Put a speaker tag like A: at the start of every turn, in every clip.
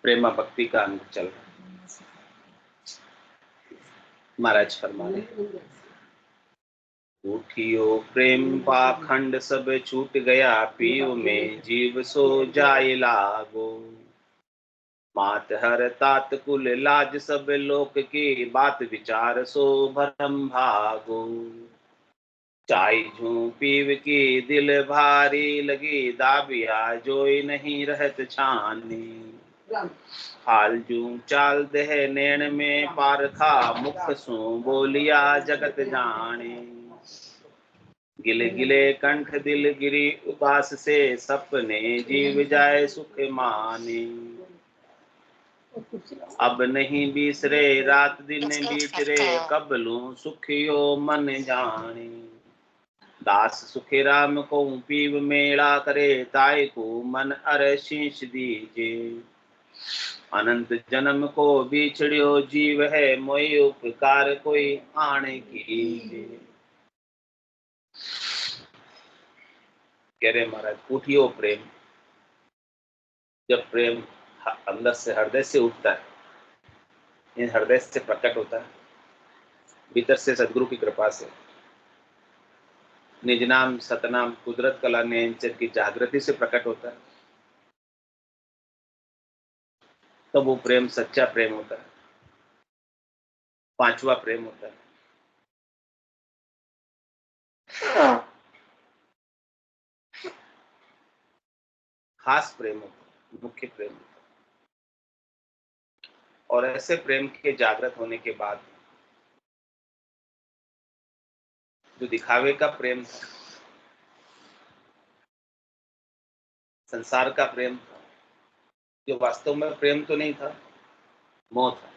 A: प्रेमा भक्ति का अंग चल रहा है। महाराज फरमा रहे, उठियो प्रेम पाखंड सब छूट गया, पीव में जीव सो जाए लागो। मात हर तात कुल लाज सब लोक की, बात विचार सो भरम भागो। चाय झू पीव की दिल भारी लगी, दाबिया जोई नहीं रहत छानी। हाल जू चाल देह नैन में पारखा, मुख सू बोलिया जगत जाने। गिले गिले कंठ दिल गिरी उबास से, सपने जीव जाए सुख माने। अब नहीं बिसरे रात दिन बीत रे, कब लूं सुखियो मन जाने। दास सुखी राम को पीव मेला करे, ताय को मन अर शीश दीजे। अनंत जन्म को बिछड़ियो जीव है, मोई उपकार कोई आने कीजे। कह रहे महाराज, उठियो प्रेम। जब प्रेम अंदर से हृदय से उठता है, इन हृदय से प्रकट होता है, भीतर से सदगुरु की कृपा से निज नाम सतनाम कुदरत कला नयनचर की जागृति से प्रकट होता है, तो वो प्रेम सच्चा प्रेम होता है, पांचवा प्रेम होता है। खास प्रेम होता है, मुख्य प्रेम होता है। और ऐसे प्रेम के जागृत होने के बाद जो दिखावे का प्रेम था, संसार का प्रेम था, जो वास्तव में प्रेम तो नहीं था, मोह था,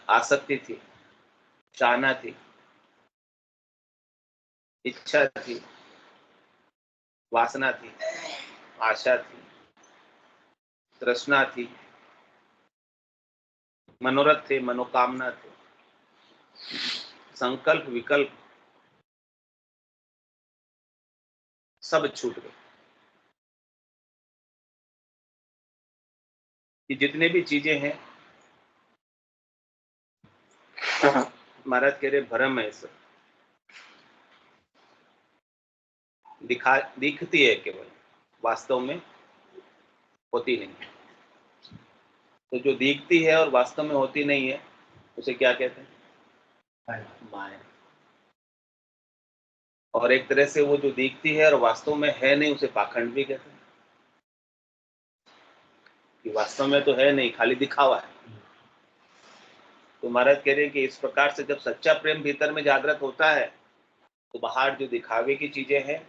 A: आसक्ति थी, चाहना थी, इच्छा थी, वासना थी, आशा थी, तृष्णा थी, मनोरथ थे, मनोकामना थे, संकल्प विकल्प सब छूट गए। ये जितने भी चीजें हैं, महाराज कह रहे भ्रम है, सब दिखती है, केवल वास्तव में होती नहीं। तो जो दिखती है और वास्तव में होती नहीं है, उसे क्या कहते हैं? माया। और एक तरह से वो जो दिखती है और वास्तव में है नहीं, उसे पाखंड भी कहते हैं, कि वास्तव में तो है नहीं, खाली दिखावा है। तो महाराज कह रहे हैं कि इस प्रकार से जब सच्चा प्रेम भीतर में जागृत होता है, तो बाहर जो दिखावे की चीजें हैं,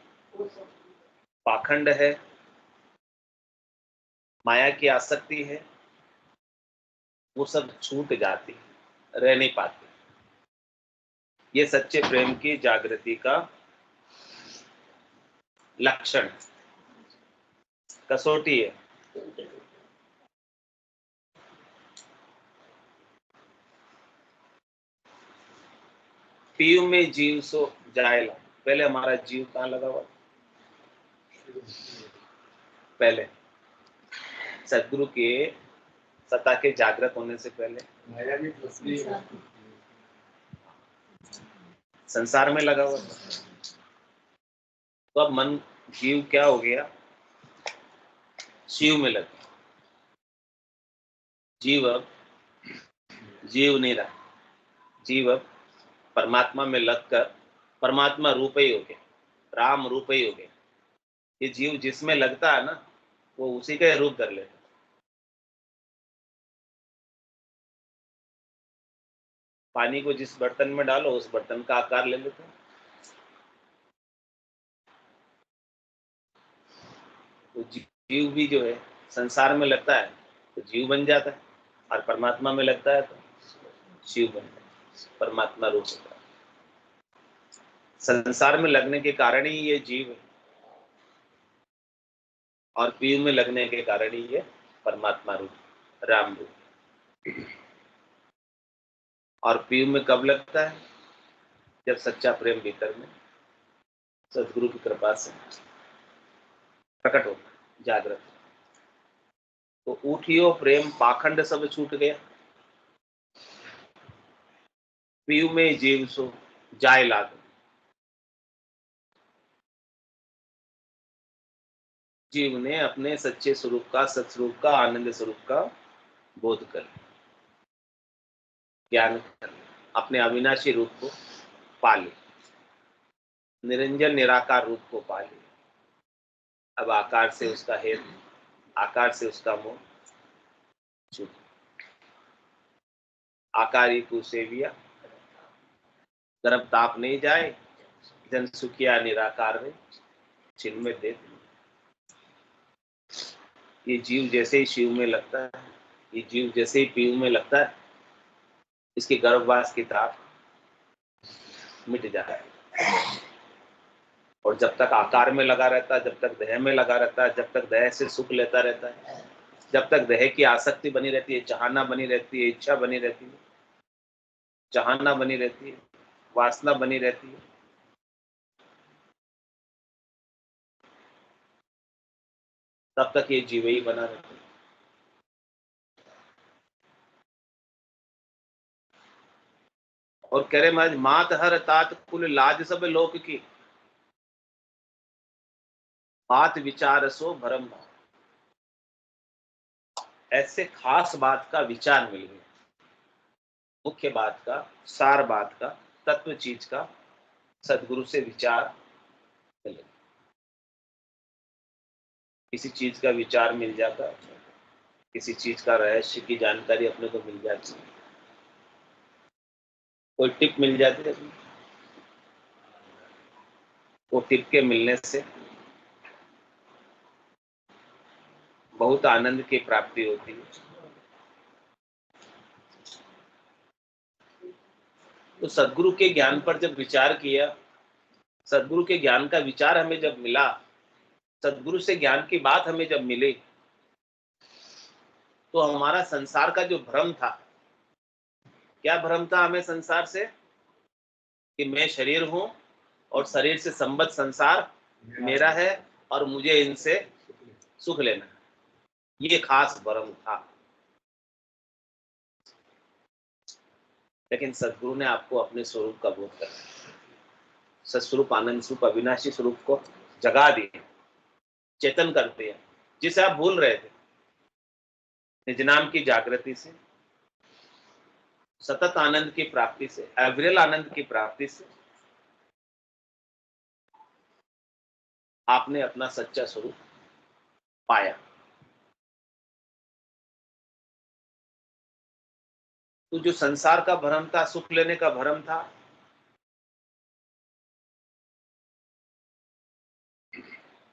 A: पाखंड है, माया की आसक्ति है, वो सब छूट जाती है, रह नहीं पाती। ये सच्चे प्रेम की जागृति का लक्षण है, कसौटी है। पीयू में जीव सो जाएला। पहले हमारा जीव कहाँ लगा हुआ? पहले सदगुरु के सत्ता के जागृत होने से पहले संसार में लगा हुआ था। तो अब मन जीव क्या हो गया? शिव में लग गया। जीव अब जीव नहीं रहा, जीव अब परमात्मा में लगकर परमात्मा रूप ही हो गया, राम रूप ही हो गया। ये जीव जिसमें लगता है ना, वो उसी का रूप धर लेता है। पानी को जिस बर्तन में डालो, उस बर्तन का आकार ले लेता है। तो जीव भी जो है संसार में लगता है तो जीव बन जाता है, और परमात्मा में लगता है तो शिव बन जाता है, परमात्मा रूप होता है। संसार में लगने के कारण ही ये जीव है, और पीव में लगने के कारण ही ये परमात्मा रूप, राम रूप। और पीव में कब लगता है? जब सच्चा प्रेम भीतर में सदगुरु की कृपा से प्रकट होता है, जागृत। तो उठियो प्रेम पाखंड सब छूट गया, पीऊ में जीव सो जाय लागो। जीव ने अपने सच्चे स्वरूप का, सत्स्वरूप का, आनंद स्वरूप का बोध कर लिया, ज्ञान कर लिया, अपने अविनाशी रूप को पा लिया, निरंजन निराकार रूप को पा लिया। अब आकार से उसका हेत, आकार से उसका मोह छूट। आकारी को सेविया, गर्भ ताप नहीं जाए, जन सुखिया निराकार में चिन्मय दे। ये जीव जैसे ही शिव में लगता है, ये जीव जैसे ही पीऊ में लगता है, इसके गर्भवास की ताप मिट जाता है। और जब तक आकार में लगा रहता है, जब तक देह में लगा रहता है, जब तक देह से सुख लेता रहता है, जब तक देह की आसक्ति बनी रहती है, चाहना बनी रहती है, इच्छा बनी रहती है, चाहना बनी रहती है, वासना बनी रहती है, तब तक ये जीव ही बना रहता है। और कह रहे महाराज, मात हर तात कुल लाज सब लोक की, बात विचार सो भरम। ऐसे खास बात का विचार मिल गया, मुख्य बात का, सार बात का, तत्व चीज का सदगुरु से विचार मिले। किसी चीज का विचार मिल जाता है, किसी चीज का रहस्य की जानकारी अपने को मिल जाती है, कोई टिप मिल जाती है, वो टिप के मिलने से बहुत आनंद की प्राप्ति होती है। तो सदगुरु के ज्ञान पर जब विचार किया, सदगुरु के ज्ञान का विचार हमें जब मिला, सदगुरु से ज्ञान की बात हमें जब मिली, तो हमारा संसार का जो भ्रम था, क्या भ्रम था हमें संसार से, कि मैं शरीर हूं और शरीर से संबद्ध संसार मेरा है और मुझे इनसे सुख लेना है, ये खास भ्रम था। लेकिन सदगुरु ने आपको अपने स्वरूप का बोध कराया, सत्स्वरूप, आनंद स्वरूप, अविनाशी स्वरूप को जगा दिया, चेतन कर दिया, जिसे आप भूल रहे थे। निज नाम की जागृति से, सतत आनंद की प्राप्ति से, अविरल आनंद की प्राप्ति से आपने अपना सच्चा स्वरूप पाया। तो जो संसार का भ्रम था, सुख लेने का भ्रम था,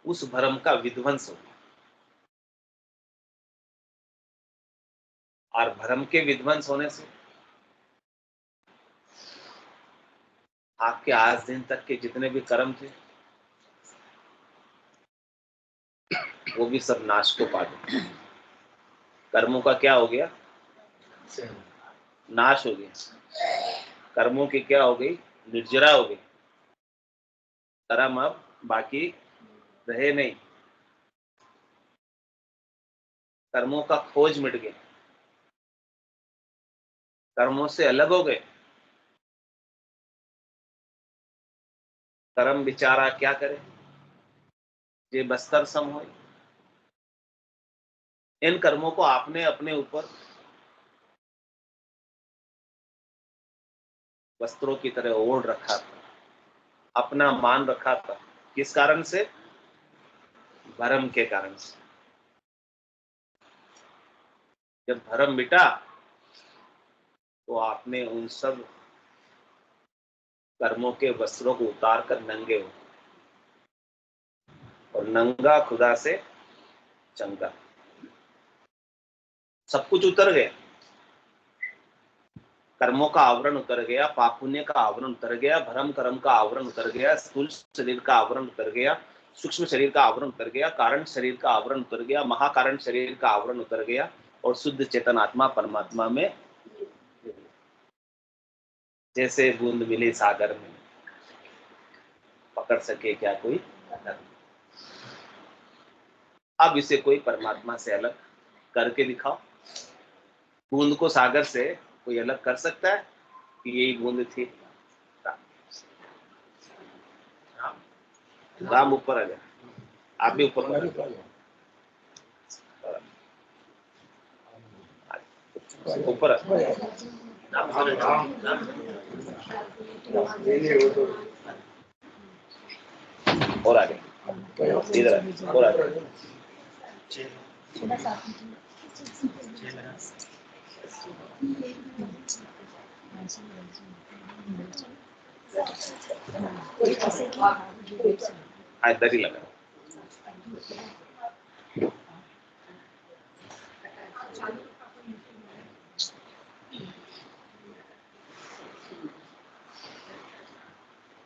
A: उस भ्रम का विध्वंस हो। और भ्रम के विध्वंस होने से आपके आज दिन तक के जितने भी कर्म थे, वो भी सब नाश को पा गए। कर्मों का क्या हो गया, नाश हो गया। कर्मों की क्या हो गई, निर्जरा हो गई। कर्म अब बाकी रहे नहीं, कर्मों का खोज मिट गया, कर्मों से अलग हो गए। कर्म बेचारा क्या करे, ये बस्तर सम हो। इन कर्मों को आपने अपने ऊपर वस्त्रों की तरह ओढ़ रखा था, अपना मान रखा था। किस कारण से, भरम के कारण से। जब भरम मिटा, तो आपने उन सब कर्मों के वस्त्रों को उतार कर नंगे हो, और नंगा खुदा से चंगा, सब कुछ उतर गया। कर्मों का आवरण उतर गया, पाप पुण्य का आवरण उतर गया, भरम कर्म का आवरण उतर गया, स्थूल शरीर का आवरण उतर गया, सूक्ष्म शरीर का आवरण उतर गया, कारण शरीर का आवरण उतर गया, महाकारण शरीर का आवरण उतर गया, और शुद्ध चेतन आत्मा परमात्मा में जैसे बूंद मिली सागर में, पकड़ सके क्या कोई। अब इसे कोई परमात्मा से अलग करके दिखाओ। बूंद को सागर से कोई अलग कर सकता है कि यही बूंद थी? राम ऊपर आ जाए, आप भी ऊपर आ जाए, ऊपर और आगे, इधर और आगे। इधर ही लगा।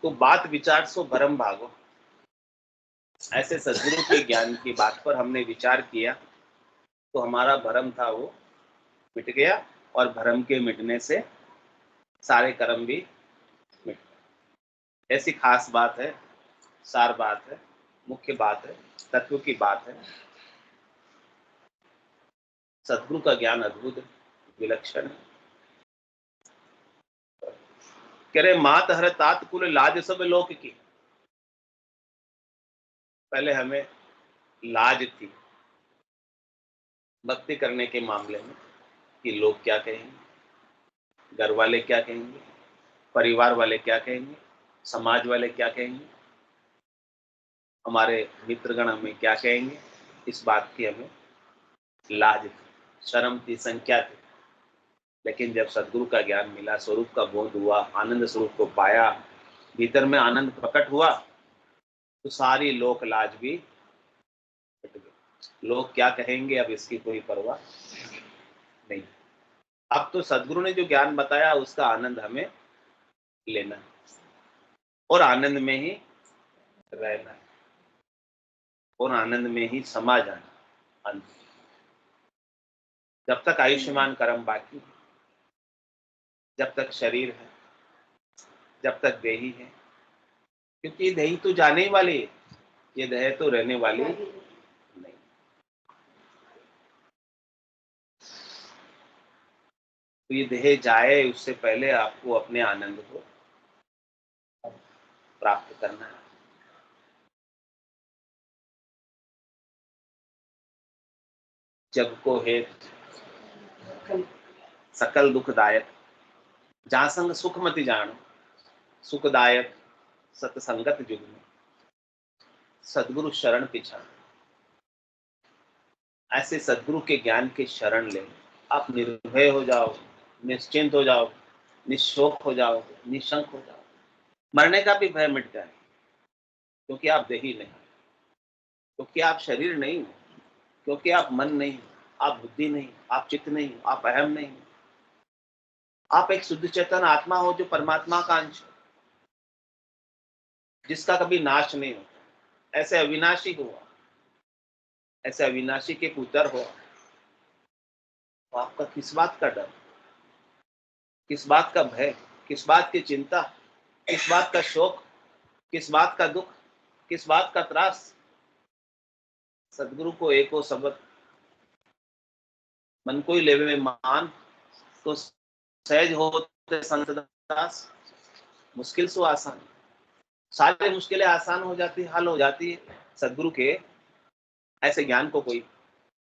A: तो बात विचार सो भरम भागो। ऐसे सद्गुरु के ज्ञान की बात पर हमने विचार किया तो हमारा भरम था वो मिट गया, और भरम के मिटने से सारे कर्म भी मिट गए। ऐसी खास बात है, सार बात है, मुख्य बात है, तत्व की बात है। सद्गुरु का ज्ञान अद्भुत विलक्षण है। कह रहे मात हर तात कुल लाज सब लोक की। पहले हमें लाज थी भक्ति करने के मामले में कि लोग क्या कहेंगे, घर वाले क्या कहेंगे, परिवार वाले क्या कहेंगे, समाज वाले क्या कहेंगे, हमारे मित्रगण हमें क्या कहेंगे। इस बात की हमें लाज थी, शर्म थी, संख्या थी। लेकिन जब सद्गुरु का ज्ञान मिला, स्वरूप का बोध हुआ, आनंद स्वरूप को पाया, भीतर में आनंद प्रकट हुआ, तो सारी लोक लाज भी हट गई। लोग क्या कहेंगे अब इसकी कोई परवाह नहीं। अब तो सद्गुरु ने जो ज्ञान बताया उसका आनंद हमें लेना है और आनंद में ही रहना है और आनंद में ही समा जाना। जब तक आयुष्मान कर्म बाकी है, जब तक शरीर है, जब तक देही है, क्योंकि ये देही तो जाने ही वाली है, ये देह तो रहने वाली नहीं। तो ये देह जाए उससे पहले आपको अपने आनंद को प्राप्त करना है। जग को हेत सकल दुखदायक, जहां संग सुख मति जानो, सुखदायक सतसंगत जुग में सद्गुरु शरण पिछाड़। ऐसे सद्गुरु के ज्ञान के शरण ले, आप निर्भय हो जाओ, निश्चिंत हो जाओ, निशोक हो जाओ, निशंक हो जाओ। मरने का भी भय मिट जाए, क्योंकि आप देही नहीं, क्योंकि आप शरीर नहीं, क्योंकि आप मन नहीं, आप बुद्धि नहीं, आप चित्त नहीं, आप अहम नहीं। आप एक शुद्ध चेतन आत्मा हो जो परमात्मा का अंश, जिसका कभी नाश नहीं होता। ऐसे अविनाशी हुआ, ऐसे अविनाशी के पुत्र हो, तो आपका किस बात का डर, किस बात का भय, किस बात की चिंता, किस बात का शोक, किस बात का दुख, किस बात का त्रास। सदगुरु को एको शब्द मन को ही लेवे में मान, तो सहज होते संत दास, मुश्किल सो आसान। सारी मुश्किलें आसान हो जाती, हल हो जाती है सदगुरु के ऐसे ज्ञान को कोई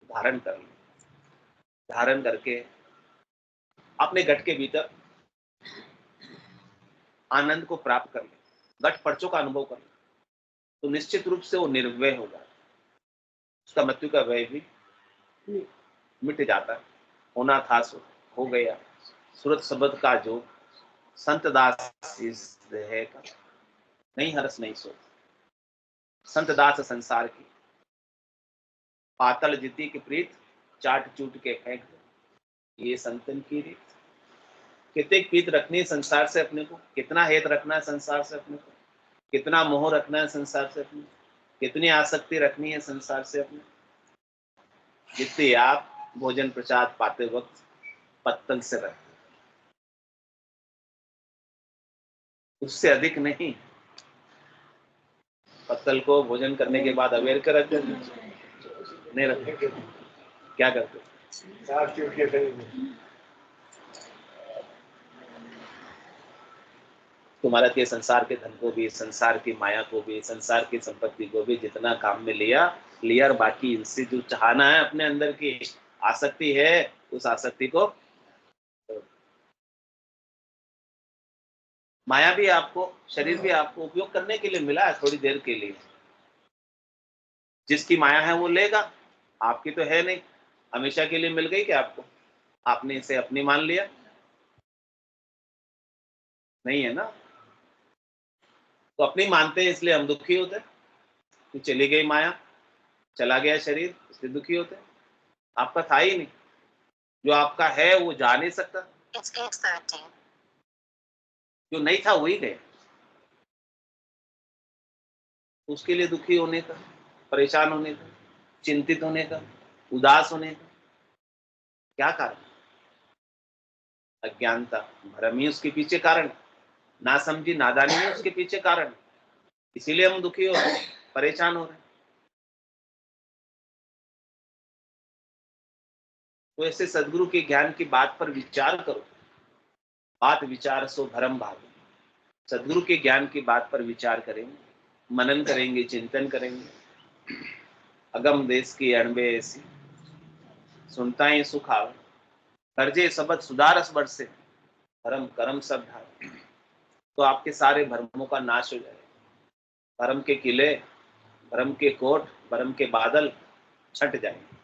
A: धारण कर ले, धारण करके अपने घट के भीतर आनंद को प्राप्त कर ले, घट पर्चों का अनुभव कर ले, तो निश्चित रूप से वो निर्भय हो जाता, उसका मृत्यु का भय भी मिट जाता है। होना था सो हो गया, सूरत शब्द का जो संत दास इस देह का नहीं हरस नहीं सो। संत दास संसार की पातल जिति की प्रीत, चाट चूट के फेंक दो, ये संतन की रीत। कितने प्रीत रखनी है संसार से अपने को, कितना हेत रखना है संसार से अपने को, कितना मोह रखना है संसार से अपने, कितनी आसक्ति रखनी है संसार से अपने। जितनी आप भोजन प्रसाद पाते वक्त पत्तल से रखते, उससे अधिक नहीं। पत्तल को भोजन करने के बाद अवेर कर रखते नहीं रखते, क्या करते हो? तुम्हारा के संसार के धन को भी, संसार की माया को भी, संसार की संपत्ति को भी जितना काम में लिया लिया, और बाकी इनसे जो चाहना है अपने अंदर की आसक्ति है, उस आसक्ति को, माया भी आपको, शरीर भी आपको उपयोग करने के लिए मिला है, थोड़ी देर के लिए। जिसकी माया है वो लेगा, आपकी तो है नहीं, हमेशा के लिए मिल गई क्या आपको? आपने इसे अपनी मान लिया? नहीं है ना। तो अपनी मानते हैं इसलिए हम दुखी होते हैं कि चली गई माया, चला गया शरीर, इसलिए दुखी होते हैं। आपका था ही नहीं, जो आपका है वो जा नहीं सकता, जो नहीं था वही गया। उसके लिए दुखी होने का, परेशान होने का, चिंतित होने का, उदास होने का क्या कारण? अज्ञानता, भ्रम ही उसके पीछे कारण, ना समझी नादानी ही उसके पीछे कारण। इसीलिए हम दुखी हो रहे हैं, परेशान हो रहे हैं। तो ऐसे सदगुरु के ज्ञान की बात पर विचार करो। बात विचार सो भरम भाग। सदगुरु के ज्ञान की बात पर विचार करेंगे, मनन करेंगे, चिंतन करेंगे। अगम देश की अणबे ऐसी, सुनता ही सुख आवे, करजे सबद सुधारस बरसे, धर्म कर्म सब ढाल। तो आपके सारे भ्रमों का नाश हो जाएगा। भ्रम के किले, भ्रम के कोट, भ्रम के बादल छट जाएंगे।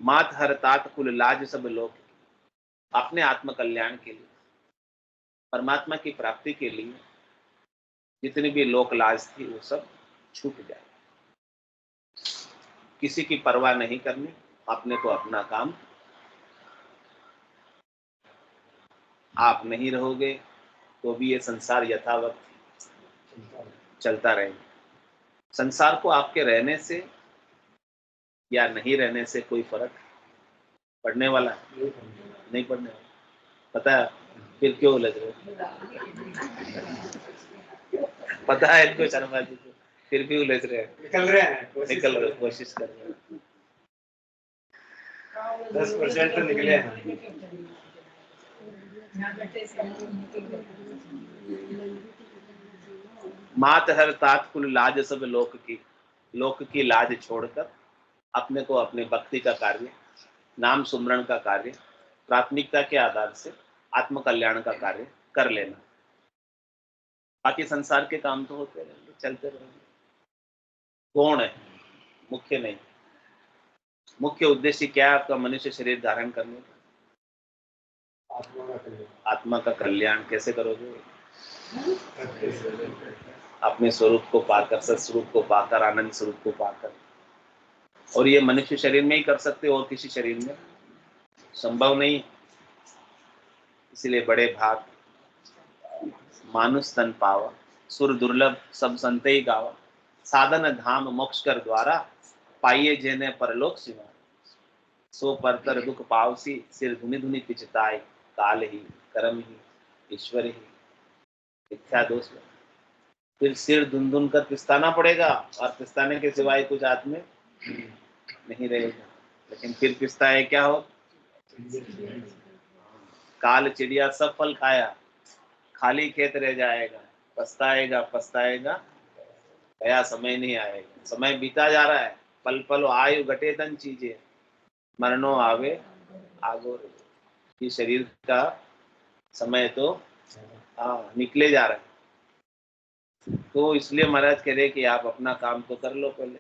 A: मात हर तात कुल लाज सब लोग, अपने आत्म कल्याण के लिए, परमात्मा की प्राप्ति के लिए जितनी भी लोक लाज थी वो सब छूट जाए। किसी की परवाह नहीं करनी, अपने को अपना काम। आप नहीं रहोगे तो भी ये संसार यथावत चलता रहेगा। संसार को आपके रहने से या नहीं रहने से कोई फर्क पड़ने वाला है? नहीं पड़ने वाला। पता है फिर क्यों उलझ रहे हो? पता है इनको शर्मा जी को, फिर भी उलझ रहे हैं। निकल रहे हैं, कोशिश कर रहे हैं। 10% तो निकले हैं। मात हर तात कुल लाज सब लोक की लाज छोड़कर अपने को अपने भक्ति का कार्य, नाम सुमरण का कार्य, प्राथमिकता के आधार से आत्म कल्याण का कार्य कर लेना। बाकी संसार के काम तो होते रहेंगे, चलते रहेंगे। कौन है मुख्य? नहीं। मुख्य उद्देश्य क्या है आपका मनुष्य शरीर धारण करने का? आत्मा का कल्याण। कैसे करोगे? अपने स्वरूप को पाकर, सत्स्वरूप को पाकर, आनंद स्वरूप को पाकर। और ये मनुष्य शरीर में ही कर सकते हो, और किसी शरीर में संभव नहीं। इसलिए बड़े भाग मानुष तन पावा, सुर दुर्लभ सब संत ही गावा, साधन धाम मोक्ष कर द्वारा, पाइये जेने परलोक सिवा, सो परतर दुख पावसी, सिर धुनि धुनि पिचताय, काल ही कर्म ही ईश्वर ही मिथ्या दोष। फिर सिर धुन धुन कर पिस्ताना पड़ेगा, और पिस्ताने के सिवाय कुछ हाथ में नहीं रहेगा। लेकिन फिर पिस्ताए क्या हो? काल चिड़िया सब फल खाया, खाली खेत रह जाएगा, पछताएगा पछताएगा, गया समय नहीं आएगा। समय बीता जा रहा है, पल पल आयु घटे तन चीजें, मरनो आवे आगो। ये शरीर का समय तो निकले जा रहा है। तो इसलिए महाराज कह रहे कि आप अपना काम तो कर लो पहले,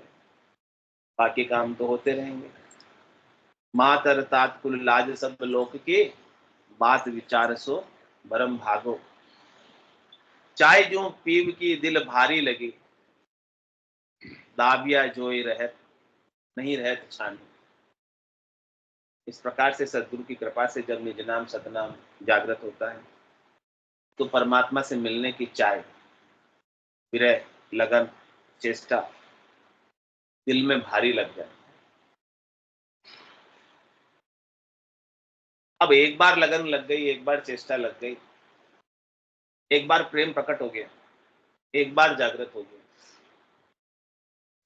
A: बाकी काम तो होते रहेंगे। मातर तात कुल लाज सब लोक की, बात विचार सो भरम भागो। चाय जो पीव की दिल भारी लगी, दाबिया जोई रहत नहीं रहत छानी। इस प्रकार से सदगुरु की कृपा से जब निज नाम सतनाम जागृत होता है, तो परमात्मा से मिलने की चाय, विरह, लगन, चेष्टा दिल में भारी लग जाए। अब एक बार लगन लग गई, एक बार चेष्टा लग गई, एक बार प्रेम प्रकट हो गया, एक बार जागृत हो गया,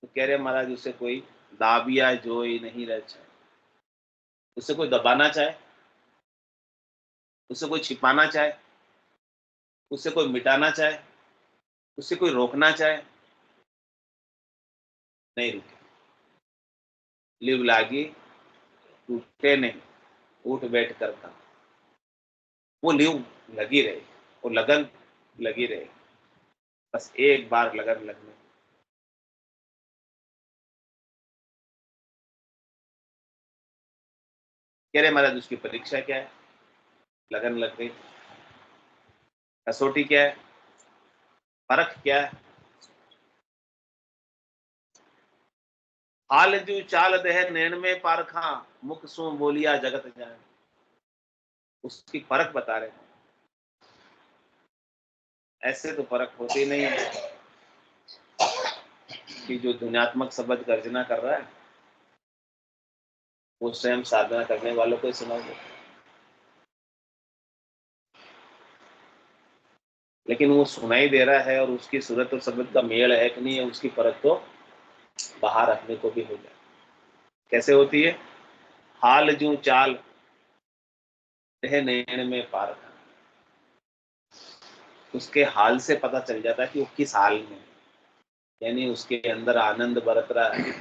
A: तो कह रहे महाराज उसे कोई दाबिया जो ही नहीं रह चाहे। उसे कोई दबाना चाहे, उसे कोई छिपाना चाहे, उसे कोई मिटाना चाहे, उसे कोई रोकना चाहे, नहीं रुके। लिव लागी टूटे नहीं, उठ बैठ कर काम। वो लिव लगी रहे, वो लगन लगी रहे, बस एक बार लगन लगने। कह रहे महाराज उसकी परीक्षा क्या है? लगन लग गई। कसौटी क्या है? परख क्या है? हाल जू चाल दह नैन में पारखा, मुख सो बोलिया जगत जाए। उसकी परख बता रहे हैं। ऐसे तो परख होती नहीं है कि जो दुनियात्मक शब्द गर्जना कर रहा है वो स्वयं साधना करने वालों को ही सुनाई देता है। लेकिन वो सुनाई दे रहा है और उसकी सूरत और शब्द का मेल है कि नहीं है, उसकी परख तो बाहर रखने को भी हो जाए। कैसे होती है? हाल जू चाल रह नैन में पारखा। उसके हाल से पता चल जाता है कि वो किस हाल में है। यानी उसके अंदर आनंद बरत रहा है,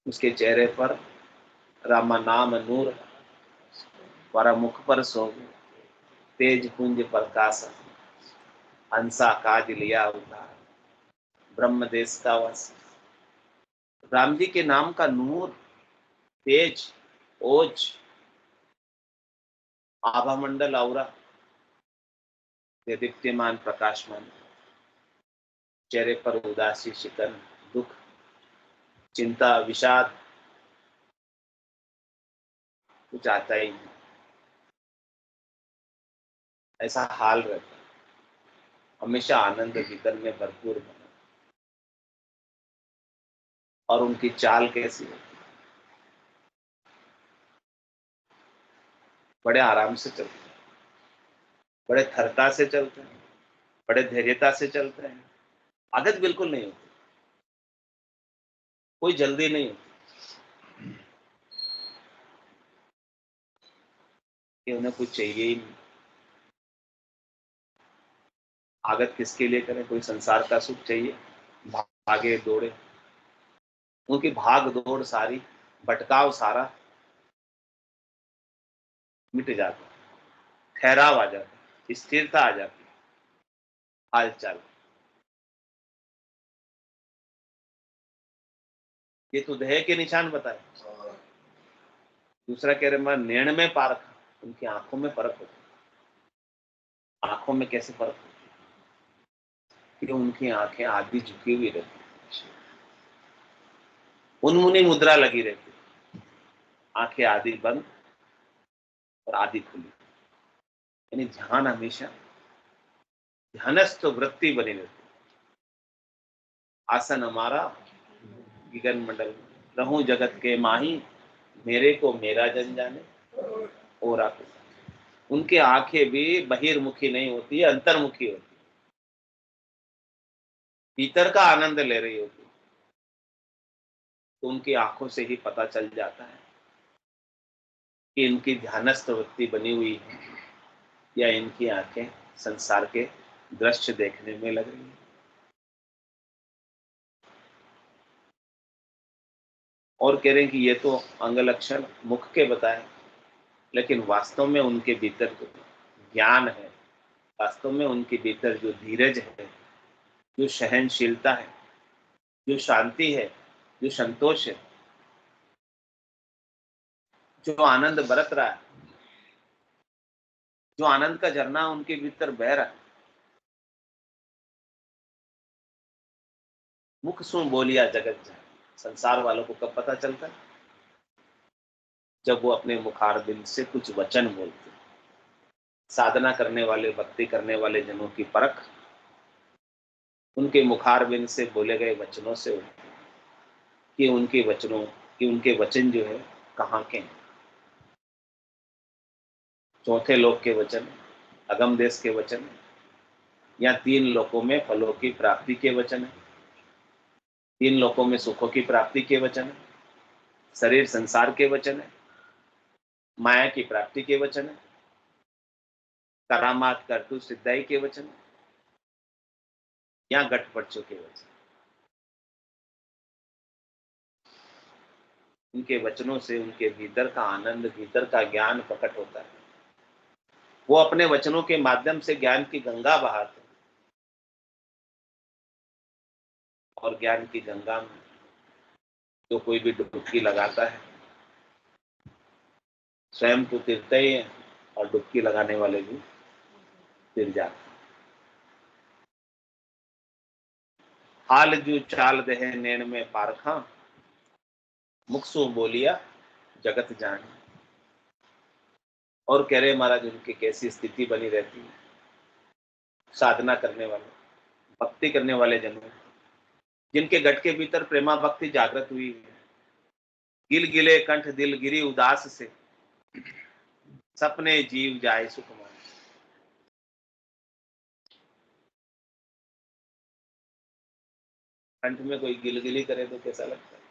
A: उसके चेहरे पर रामा नाम नूर, पर मुख पर सोग तेज पुंज प्रकाश, हंसा काज लिया उतार, ब्रह्म देश का वस। राम जी के नाम का नूर, तेज, ओज, आभा मंडल औरा, दीप्यमान प्रकाशमान, चेहरे पर उदासी शिकन, दुख, चिंता, विषाद कुछ आता ही नहीं। ऐसा हाल रहता है। हमेशा आनंद भीतर में भरपूर बना। और उनकी चाल कैसी है? बड़े आराम से चलते हैं, बड़े थरता से चलते हैं, बड़े धैर्यता से चलते हैं। आदत बिल्कुल नहीं होती, कोई जल्दी नहीं होती कि उन्हें कुछ चाहिए ही नहीं। आगत किसके लिए करें? कोई संसार का सुख चाहिए, भागे दौड़े। उनकी भाग दौड़ सारी, भटकाव सारा मिट जाता, ठहराव आ जाता, स्थिरता आ जाती, हालचाल। ये तो देह के निशान बताए। दूसरा कह रहे मैं नैण में पारख, उनकी आंखों में फर्क होता है। आंखों में कैसे फर्क होता है? कि उनकी आंखें आधी झुकी हुई रहती, उन्मुनी मुद्रा लगी रहती, आंखें आधी बंद और आधी खुली। यानी ध्यान हमेशा ध्यानस्थ वृत्ति बनी रहती। आसन हमारा गगन मंडल में, रहूं जगत के माही, मेरे को मेरा जन जाने और आप। उनकी आंखें भी बहिर्मुखी नहीं होती, अंतर्मुखी होती, भीतर का आनंद ले रही होती। तो उनकी आंखों से ही पता चल जाता है कि इनकी ध्यानस्थ वृत्ति बनी हुई है या इनकी आंखें संसार के दृश्य देखने में लग रही है। और कह रहे हैं कि ये तो अंग लक्षण मुख के बताए, लेकिन वास्तव में उनके भीतर जो ज्ञान है, वास्तव में उनके भीतर जो धीरज है, जो सहनशीलता है, जो शांति है, जो संतोष है, जो आनंद बरत रहा है, जो आनंद का झरना उनके भीतर बह रहा है। मुख सु बोलिया जगत जाए। संसार वालों को कब पता चलता है? जब वो अपने मुखारबिंद से कुछ वचन बोलते हैं। साधना करने वाले, भक्ति करने वाले जनों की परख उनके मुखारबिंद से बोले गए वचनों से होती है कि उनके वचनों कि उनके वचन जो है कहाँ के हैं। चौथे लोक के वचन, अगम देश के वचन, या तीन लोकों में फलों की प्राप्ति के वचन है, तीन लोकों में सुखों की प्राप्ति के वचन है, शरीर संसार के वचन है, माया की प्राप्ति के वचन है, करामात करतु सिद्धाई के वचन है, या गठपक्षों के वचन। उनके वचनों से उनके भीतर का आनंद, भीतर का ज्ञान प्रकट होता है। वो अपने वचनों के माध्यम से ज्ञान की गंगा बहाते हैं, और ज्ञान की गंगा में जो कोई भी डुबकी लगाता है स्वयं तो तिरते ही है, और डुबकी लगाने वाले भी तिर जाते। हाल जो चाल दहे नैन में पारखा, मुखसु बोलिया जगत जाने। और कह रहे महाराज उनकी कैसी स्थिति बनी रहती है साधना करने वाले, भक्ति करने वाले जनों, जिनके गट के भीतर प्रेमा भक्ति जागृत हुई है। गिल गिले कंठ दिल गिरी उदास से, सपने जीव जाए सुख मान। कंठ में कोई गिलगिली करे तो कैसा लगता है?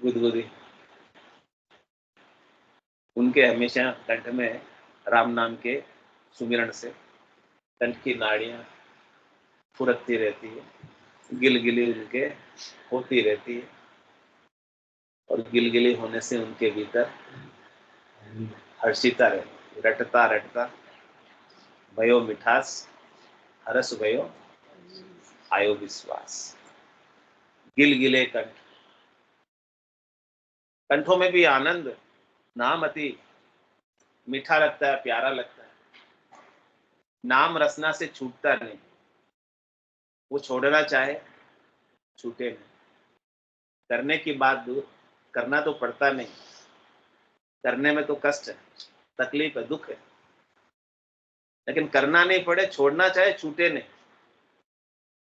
A: गुदगुदी। उनके हमेशा कंठ में राम नाम के सुमिरण से कंठ की नाड़ियां फुरकती रहती है, गिलगिली उनके होती रहती है, और गिलगिली होने से उनके भीतर हर्षिता रहती, रटता रटता भयो मिठास, हरस भयो आयो विश्वास। गिलगिले कंठ, कंठों में भी आनंद, नाम अति मीठा लगता है, प्यारा लगता है। नाम रसना से छूटता नहीं, वो छोड़ना चाहे छूटे नहीं। करने की बात दूर, करना तो पड़ता नहीं, करने में तो कष्ट है, तकलीफ है, दुख है, लेकिन करना नहीं पड़े, छोड़ना चाहे छूटे नहीं,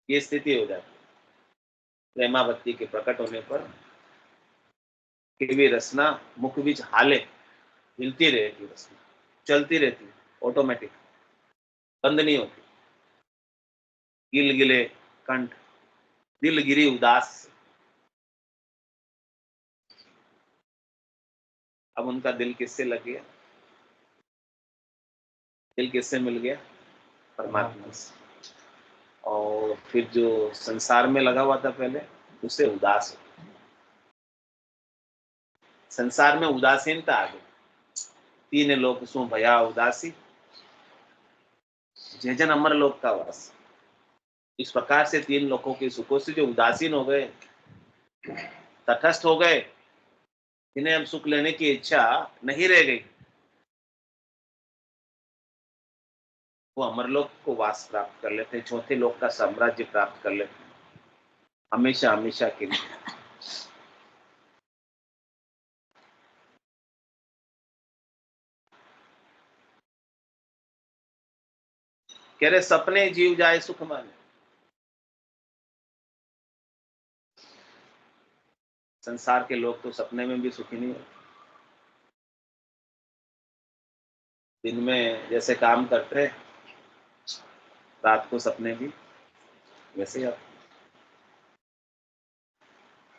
A: ये स्थिति हो जाती है। प्रेमा भक्ति के प्रकट होने पर कि भी रसना मुख बीच हाले, हिलती रहती रसना, चलती रहती, ऑटोमेटिक, बंद नहीं होती। गिलगिले कंठ दिल गिरी उदास। अब उनका दिल किससे लग गया? दिल किससे मिल गया? परमात्मा से। और फिर जो संसार में लगा हुआ था पहले, उससे उदास हो, संसार में उदासीनता आ गई। तीन लोक सु भया उदासी, जैजन अमर लोक का वास। इस प्रकार से तीन लोकों के सुखों से जो उदासीन हो गए, तटस्थ हो गए, जिन्हें अब सुख लेने की इच्छा नहीं रह गई, वो अमरलोक को वास प्राप्त कर लेते हैं, चौथे लोक का साम्राज्य प्राप्त कर लेते हैं, हमेशा हमेशा के लिए। कह रहे सपने जीव जाए सुख माने। संसार के लोग तो सपने में भी सुखी नहीं होते। दिन में जैसे काम करते हैं, रात को सपने भी वैसे ही आते।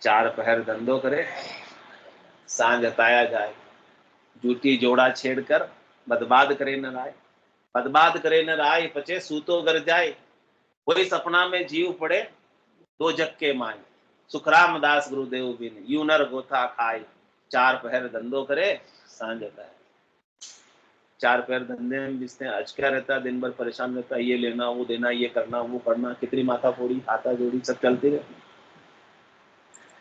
A: चार पहर धंधो करे, सांझ हताया जाए, जूती जोड़ा छेड़कर बर्बाद करे न राय। बर्बाद करे न राय पचे सूतो गर जाए, वही सपना में जीव पड़े दो जग के माए। सुखराम दास गुरुदेव बिन यू नर गोथा खाए, चार पहर धंधो करे सांझ हताया। चार पैर धंधे में जिसने अचका रहता है, दिन भर परेशान रहता है, ये लेना वो देना, ये करना वो करना, कितनी माथा फोड़ी हाथा जोड़ी सब चलती रहती,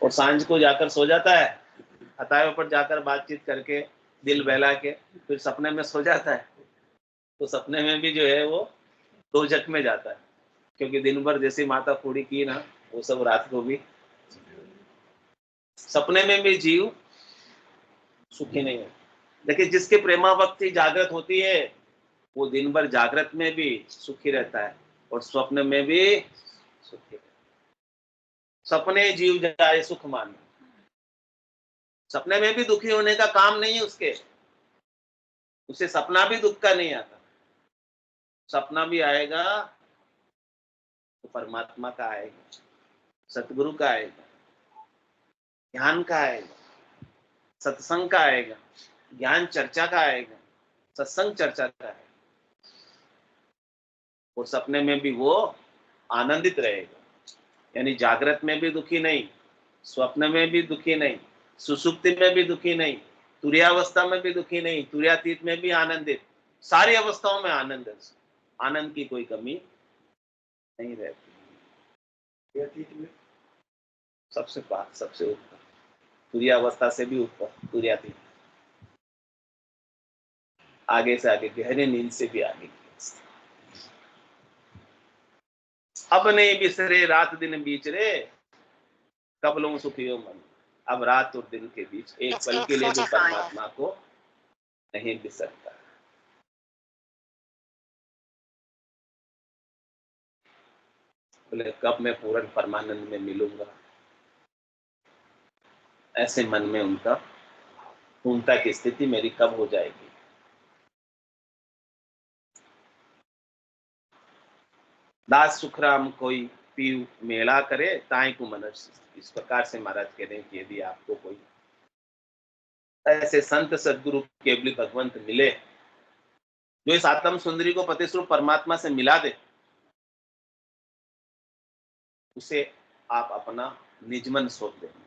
A: और सांझ को जाकर सो जाता है, हथायों पर जाकर बातचीत करके दिल बहला के फिर सपने में सो जाता है। तो सपने में भी जो है वो दो जग में जाता है, क्योंकि दिन भर जैसी माथा फोड़ी की ना, वो सब रात को भी सपने में भी जीव सुखी नहीं है। लेकिन जिसके प्रेमा भक्ति जागृत होती है, वो दिन भर जागृत में भी सुखी रहता है और स्वप्न में भी सुखी रहता है। सपने जीव जाए सुख मान। सपने में भी दुखी होने का काम नहीं है उसके, उसे सपना भी दुख का नहीं आता। सपना भी आएगा तो परमात्मा का आएगा, सतगुरु का आएगा, ध्यान का आएगा, सत्संग का आएगा, ज्ञान चर्चा का आएगा, सत्संग चर्चा का आएगा। और सपने में भी वो आनंदित रहेगा, यानी जागृत में भी दुखी नहीं, स्वप्न में भी दुखी नहीं, सुसुप्ति में भी दुखी नहीं, तुर्यावस्था में भी दुखी नहीं, तुर्यातीत में भी आनंदित, सारी अवस्थाओं में आनंद, आनंद की कोई कमी नहीं रहती। तुर्यातीत में सबसे पास, सबसे ऊपर, तुर्यावस्था से भी ऊपर, तुर्यातीत आगे से आगे, गहरे नींद से भी आगे। अब नहीं बिसरे रात दिन बीच रे, कब लूं सुखियो मन। अब रात और दिन के बीच एक पल के लिए भी परमात्मा को नहीं बिसरता। बोले कब मैं पूर्ण परमानंद में मिलूंगा, ऐसे मन में उनका पूर्णता की स्थिति मेरी कब हो जाएगी। दास सुखराम कोई पीऊ मेला करे ताई को मनुष्य, इस प्रकार से महाराज कह रहे हैं कि यदि आपको कोई ऐसे संत सदगुरु केवली भगवंत मिले जो इस आत्म सुंदरी को पति स्वरूप परमात्मा से मिला दे, उसे आप अपना निजमन सौंप देना,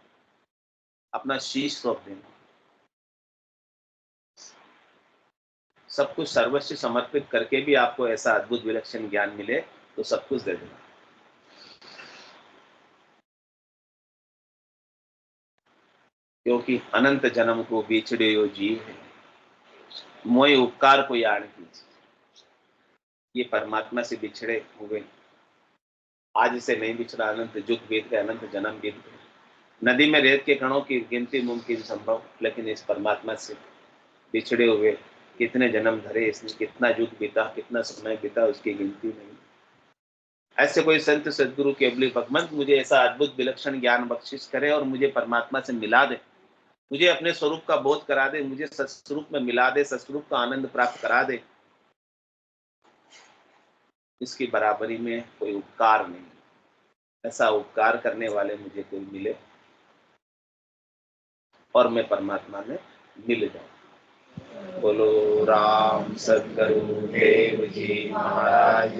A: अपना शीश सौंप देना, सब कुछ सर्वस्व समर्पित करके भी आपको ऐसा अद्भुत विलक्षण ज्ञान मिले तो सब कुछ दे देना। क्योंकि अनंत जन्म को बिछड़े हो जीव है, मोय उपकार को याद कीजिए। ये परमात्मा से बिछड़े हुए, आज से नहीं बिछड़ा, अनंत युग बीत गए, अनंत जन्म बीत गए। नदी में रेत के कणों की गिनती मुमकिन संभव, लेकिन इस परमात्मा से बिछड़े हुए कितने जन्म धरे, इसने कितना युग बीता, कितना समय बीता, उसकी गिनती नहीं। ऐसे कोई संत सदगुरु केवली भगवंत मुझे ऐसा अद्भुत विलक्षण ज्ञान बख्शिश करे और मुझे परमात्मा से मिला दे, मुझे अपने स्वरूप का बोध करा दे, मुझे सत्स्वरूप में मिला दे, सत्स्वरूप का आनंद प्राप्त करा दे, इसकी बराबरी में कोई उपकार नहीं। ऐसा उपकार करने वाले मुझे कोई मिले और मैं परमात्मा में मिल जाऊं। बोलो राम सदगुरु देव जी महाराज,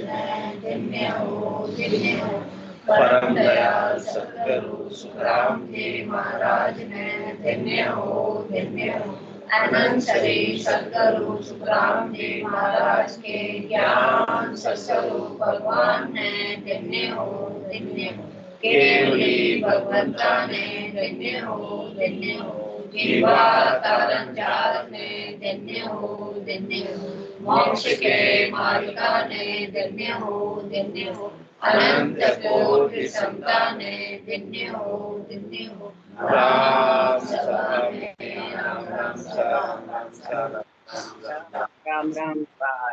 A: धन्य हो, धन्य हो। परम दयाल सदगुरु सुखराम जी महाराज ने, धन्य हो, धन्य हो। अनंत श्री सदगुरु सुखराम जी महाराज के ज्ञान सत्स्वरूप भगवान ने, धन्य हो, धन्य हो। केवली भगवंता ने, धन्य हो, धन्य हो। जीवा तारण चाल ने, धन्य हो, धन्य हो। मोक्ष के मार्गा ने, धन्य हो, धन्य हो। अनंत कोटि समता ने, धन्य हो, धन्य हो। राम सभा में राम राम राम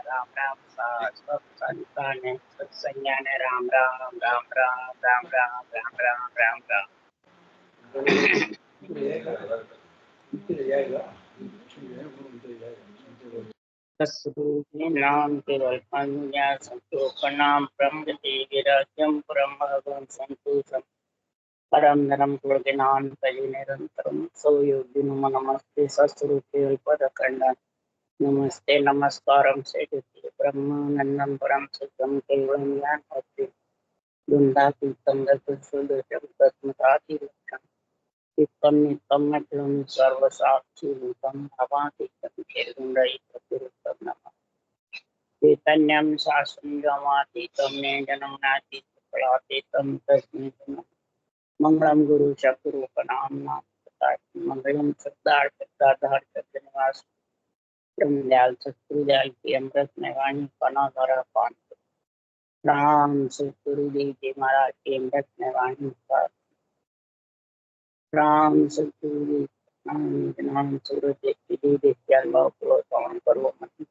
A: राम राम सब संता ने सत्संज्ञा ने राम राम राम राम राम राम राम राम राम नाम केवल पंजा संतोषनाम ब्रह्मति विराज्यम परम भगवान संतोषम परम नरम गुणज्ञान तय निरंतरम सोयोगिनो नमस्ते सस्वरूपे पदखंडन नमस्ते नमस्कारम से ब्रह्मानंदम परम सुखम केवलम ज्ञान भक्ति वृंदातीतम दशुदशम तस्मताति लक्षण चित्तम नित्यम नटम सर्वसाक्षी भूतम भवातीतम खेलुंडईतम नमः चैतन्यम शास्त्रमातीतम ज्ञानम नातीत फलातीतम तस्मै मंगलम गुरु शक्रूपनाम नाम मंगलम सद्दार्थ सदाधार सत्यनिवास ब्रह्मदयाल सत्सुरदयाल की अमृत में वाणी पनाधरा पान राम सतगुरुदेव जी महाराज के अमृत में वाणी का राम सतगुरुदेव नाम सूरज की अनुभव को पावन करो मत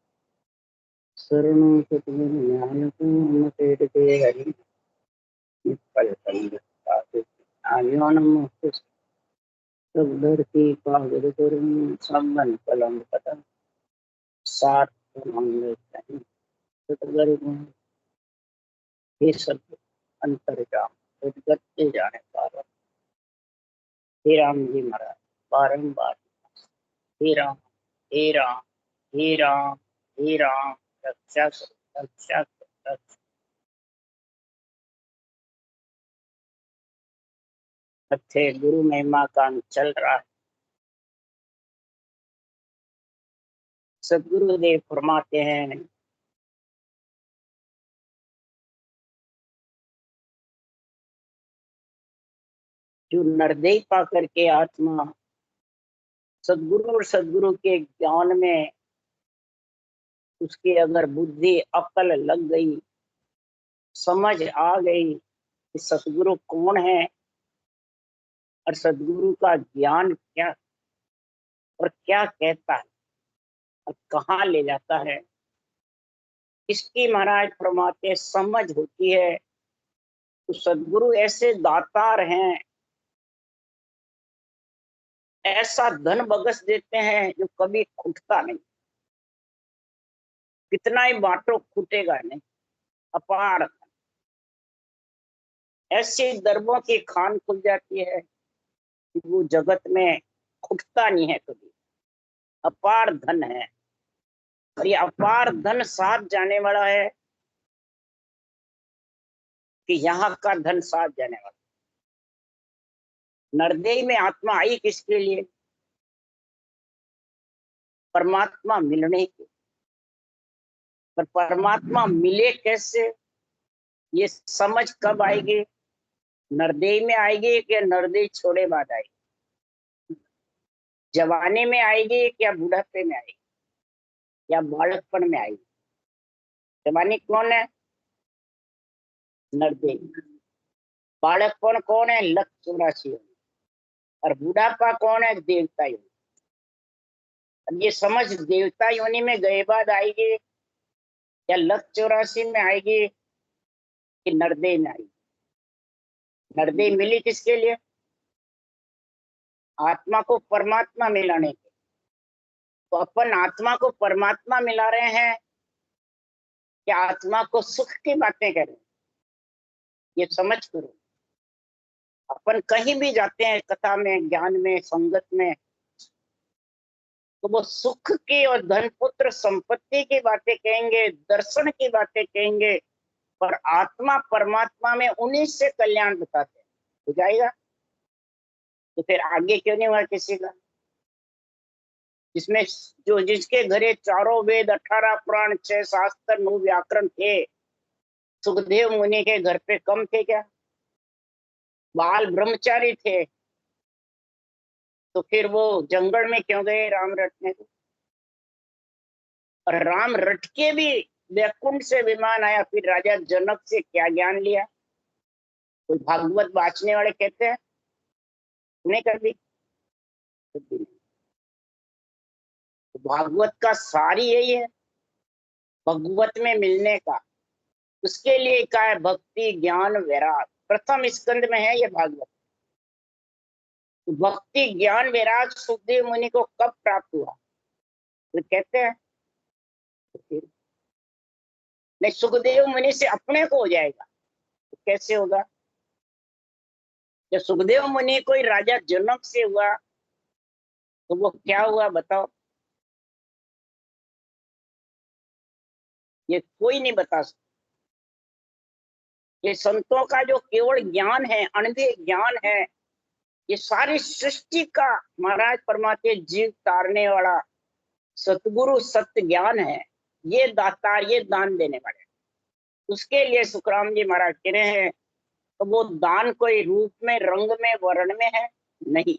A: शरणों सतगुरु ज्ञान पूर्ण पेड़ दे हरि निष्फल संग आयो नमो सब धरती पागल करुण संबन कलम पतन सात मंगल सतगुरु ये सब
B: अंतर्जाम उद्गत जाने कारण हे राम जी महाराज बारंबार हे राम हे राम हे राम हे राम रक्षा करो रक्षा करो अच्छे गुरु महिमा का चल रहा है। सदगुरुदेव फरमाते हैं जो नरदेव पा करके आत्मा सदगुरु और सदगुरु के ज्ञान में उसकी अगर बुद्धि अक्ल लग गई, समझ आ गई कि सदगुरु कौन है और सदगुरु का ज्ञान क्या और क्या कहता है और कहाँ ले जाता है, इसकी महाराज फरमाते समझ होती है। तो सदगुरु ऐसे दातार हैं, ऐसा धन बगस देते हैं जो कभी खुटता नहीं, कितना ही बांटो खुटेगा नहीं, अपार। ऐसी दरबों की खान खुल जाती है कि वो जगत में खुटता नहीं है कभी, अपार धन है। और ये अपार धन साथ जाने वाला है कि यहाँ का धन साथ जाने वाला। नरदेई में आत्मा आई किसके लिए? परमात्मा मिलने के। पर परमात्मा मिले कैसे, ये समझ कब आएगी? नरदेई में आएगी कि नरदेई छोड़े बाद आएगी? जवानी में आएगी या बुढ़ापे में आएगी या बालकपन में आएगी? जवानी कौन है? नरदेई। बालकपन कौन है? 184 और बुढ़ापा कौन है? देवता योनि। ये समझ देवता योनि में गए बाद आएगी या 184 में आएगी कि नरदेई में आएगी? नरदेई मिली किसके लिए? आत्मा को परमात्मा मिलाने के। तो अपन आत्मा को परमात्मा मिला रहे हैं कि आत्मा को सुख की बातें कर रहे हैं? ये समझ करो। अपन कहीं भी जाते हैं कथा में, ज्ञान में, संगत में, तो वो सुख की और धन पुत्र संपत्ति की बातें कहेंगे, दर्शन की बातें कहेंगे, पर आत्मा परमात्मा में उन्हीं से कल्याण बताते हैं। हो जाएगा? तो फिर आगे क्यों नहीं हुआ किसी का? जिसमें जो जिसके घरे 4 वेद 18 पुराण 6 शास्त्र 9 व्याकरण थे, सुखदेव मुनि के घर पे कम थे क्या? बाल ब्रह्मचारी थे, तो फिर वो जंगल में क्यों गए राम रटने को? और राम रट के भी वैकुंठ से विमान आया, फिर राजा जनक से क्या ज्ञान लिया? कोई भागवत बांचने वाले कहते हैं? नहीं कभी। भागवत का सारी यही है, भगवत में मिलने का। उसके लिए क्या है? भक्ति ज्ञान वैराग। प्रथम स्कंद में है ये भागवत। भक्ति ज्ञान वैराग सुखदेव मुनि को कब प्राप्त हुआ? तो कहते हैं नहीं, सुखदेव मुनि से अपने को हो जाएगा। तो कैसे होगा? जब सुखदेव मुनि कोई राजा जनक से हुआ तो वो क्या हुआ बताओ? ये कोई नहीं बता सकता। ये संतों का जो केवल ज्ञान है, अनंत ज्ञान है, ये सारी सृष्टि का महाराज परमात्मा जीव तारने वाला सतगुरु सत्य ज्ञान है। ये दातार, ये दान देने वाले। उसके लिए सुखराम जी महाराज कह रहे हैं, तो वो दान कोई रूप में, रंग में, वर्ण में है नहीं।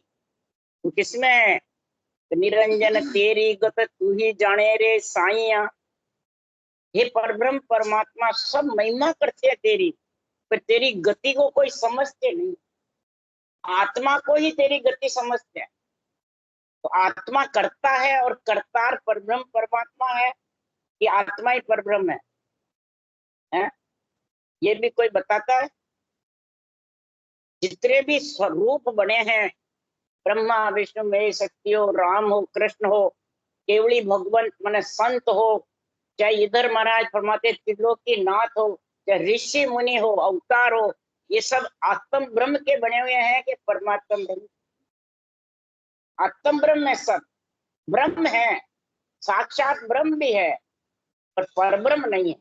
B: तो किसमें है? तो निरंजन तेरी गत तू ही जाने रे साइया। हे परब्रह्म परमात्मा, सब महिमा करते हैं तेरी, पर तेरी गति को कोई समझते नहीं। आत्मा को ही तेरी गति समझते हैं। तो आत्मा करता है और करतार परब्रह्म परमात्मा है कि आत्मा ही परब्रह्म है? ये भी कोई बताता है? जितने भी स्वरूप बने हैं, ब्रह्मा विष्णु महेश शक्ति हो, राम हो, कृष्ण हो, केवली भगवंत माने संत हो, चाहे इधर महाराज फरमाते त्रिलोकी नाथ हो, चाहे ऋषि मुनि हो, अवतार हो, ये सब आत्म ब्रह्म के बने हुए हैं कि परमात्मा ब्रह्म? आत्म ब्रह्म है, सब ब्रह्म है, साक्षात ब्रह्म भी है, पर परब्रह्म नहीं है।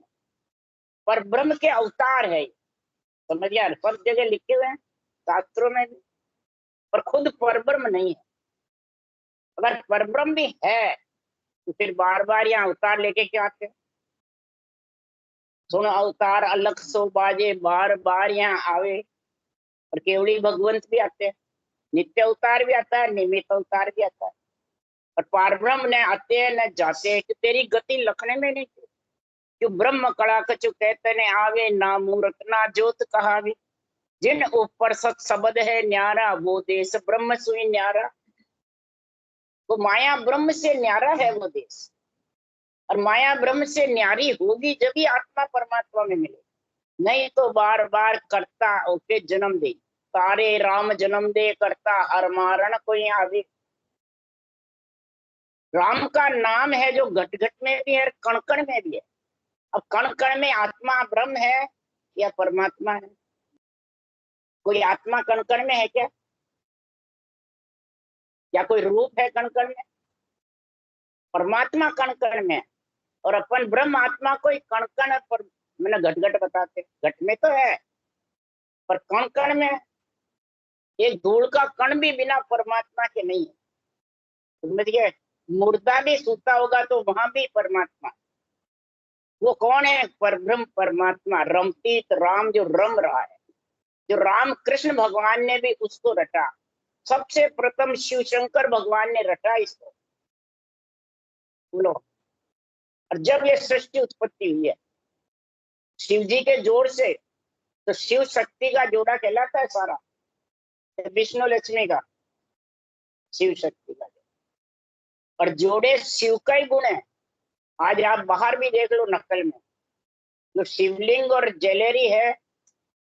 B: परब्रह्म के अवतार है, समझ गया? सब जगह लिखे हुए हैं शास्त्रों में भी, पर खुद परब्रह्म नहीं है। अगर परब्रह्म भी है तो फिर बार बार यहाँ अवतार लेके क्यों आते हैं? सुनो, अवतार अलग सो बाजे, बार बार यहाँ आवे। और केवली भगवंत भी आते हैं, नित्य अवतार भी आता है, निमित्त अवतार भी आता है। और पारब्रह्म न आते हैं न जाते हैं, कि तेरी गति लखने में नहीं थी। जो ब्रह्म कड़ा कछु कहते ने आवे, ना मूर्त ना ज्योत कहावे। जिन ऊपर सत शब्द है न्यारा, वो देश ब्रह्म सुई न्यारा। वो माया ब्रह्म से न्यारा है वो देश, और माया ब्रह्म से न्यारी होगी जब ही आत्मा परमात्मा में मिले, नहीं तो बार बार करता ओके जन्म दे। तारे राम जन्म दे करता, हर मारण कोई आवे। राम का नाम है जो घट घट में भी है, कण कण में भी है। अब कण कण में आत्मा ब्रह्म है या परमात्मा है? कोई आत्मा कण कण में है क्या? या कोई रूप है कण कण में? परमात्मा कण कण में है। और अपन ब्रह्म आत्मा को कण कण पर मैंने घट घट बताते, घट में तो है पर कण कण में। एक धूल का कण भी बिना परमात्मा के नहीं है, समझ गए? मुर्दा भी सूता होगा तो वहां भी परमात्मा। वो कौन है? परब्रह्म परमात्मा, रमतीत राम, जो रम रहा है, जो राम कृष्ण भगवान ने भी उसको रटा। सबसे प्रथम शिव शंकर भगवान ने रटा इसको, बोलो। और जब ये सृष्टि उत्पत्ति हुई है शिव जी के जोड़ से, तो शिव शक्ति का जोड़ा कहलाता है सारा, विष्णु लक्ष्मी का, शिव शक्ति का। और जोड़े शिव का ही गुण है। आज आप बाहर भी देख लो नकल में, जो शिवलिंग और ज्वेलरी है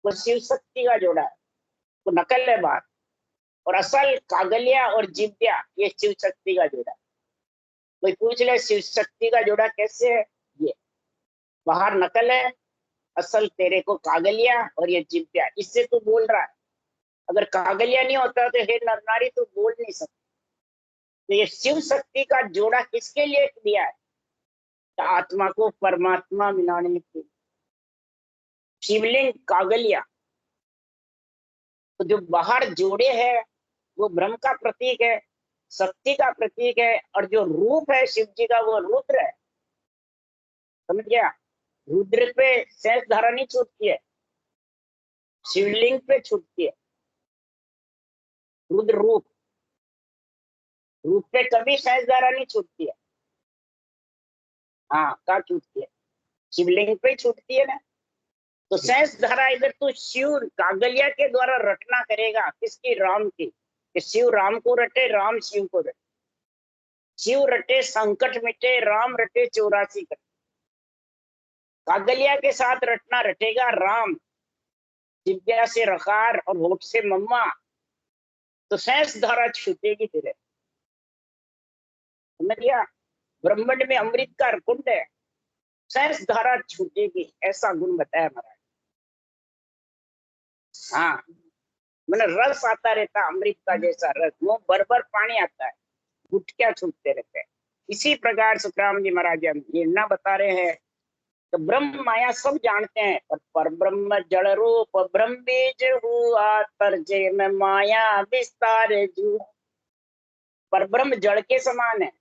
B: वो शिव शक्ति का जोड़ा है, वो नकल है बात। और असल कागलिया और जिव्या ये शिव शक्ति का जोड़ा है। कोई पूछ ले शिव शक्ति का जोड़ा कैसे है, ये बाहर नकल है, असल तेरे को कागलिया और ये जिव्या, इससे तू बोल रहा है। अगर कागलिया नहीं होता तो हे नर नारी तू बोल नहीं सकता। तो ये शिव शक्ति का जोड़ा किसके लिए दिया है? तो आत्मा को परमात्मा मिलाने के। शिवलिंग कागलिया, तो जो बाहर जोड़े है वो ब्रह्म का प्रतीक है, शक्ति का प्रतीक है। और जो रूप है शिव जी का वो रुद्र है, समझ गया? रुद्र पे शेष धारा नहीं छूटती है, शिवलिंग पे छूटती है। रुद्र रूप, रूप पे कभी शेष धारा नहीं छूटती है। हाँ, कहाँ छूटती है? शिवलिंग पे छूटती है ना। तो शेष धारा इधर तो शिव कागलिया के द्वारा रटना करेगा, किसकी? राम की। कि शिव राम को रटे, राम शिव को रटे। शिव रटे संकट मिटे, राम रटे 84 कटे। कागलिया के साथ रटना रटेगा राम, जिव्या से रकार और होठ से मम्मा, तो शेष धारा छूटेगी तेरे, समझ गया? ब्रह्मांड में अमृत का कुंड है, शेष धारा छूटेगी, ऐसा गुण बताया महाराज। हाँ, मैंने रस आता रहता अमृत का जैसा रस, वो भर पानी आता है, गुटकियां छूटते रहते हैं। इसी प्रकार सुखराम जी महाराज ये ना बता रहे हैं। तो ब्रह्म माया सब जानते हैं, पर ब्रह्म जड़ रूप ब्रह्म बीज हुआ, तरजे में माया विस्तार जू। पर ब्रह्म जड़ के समान है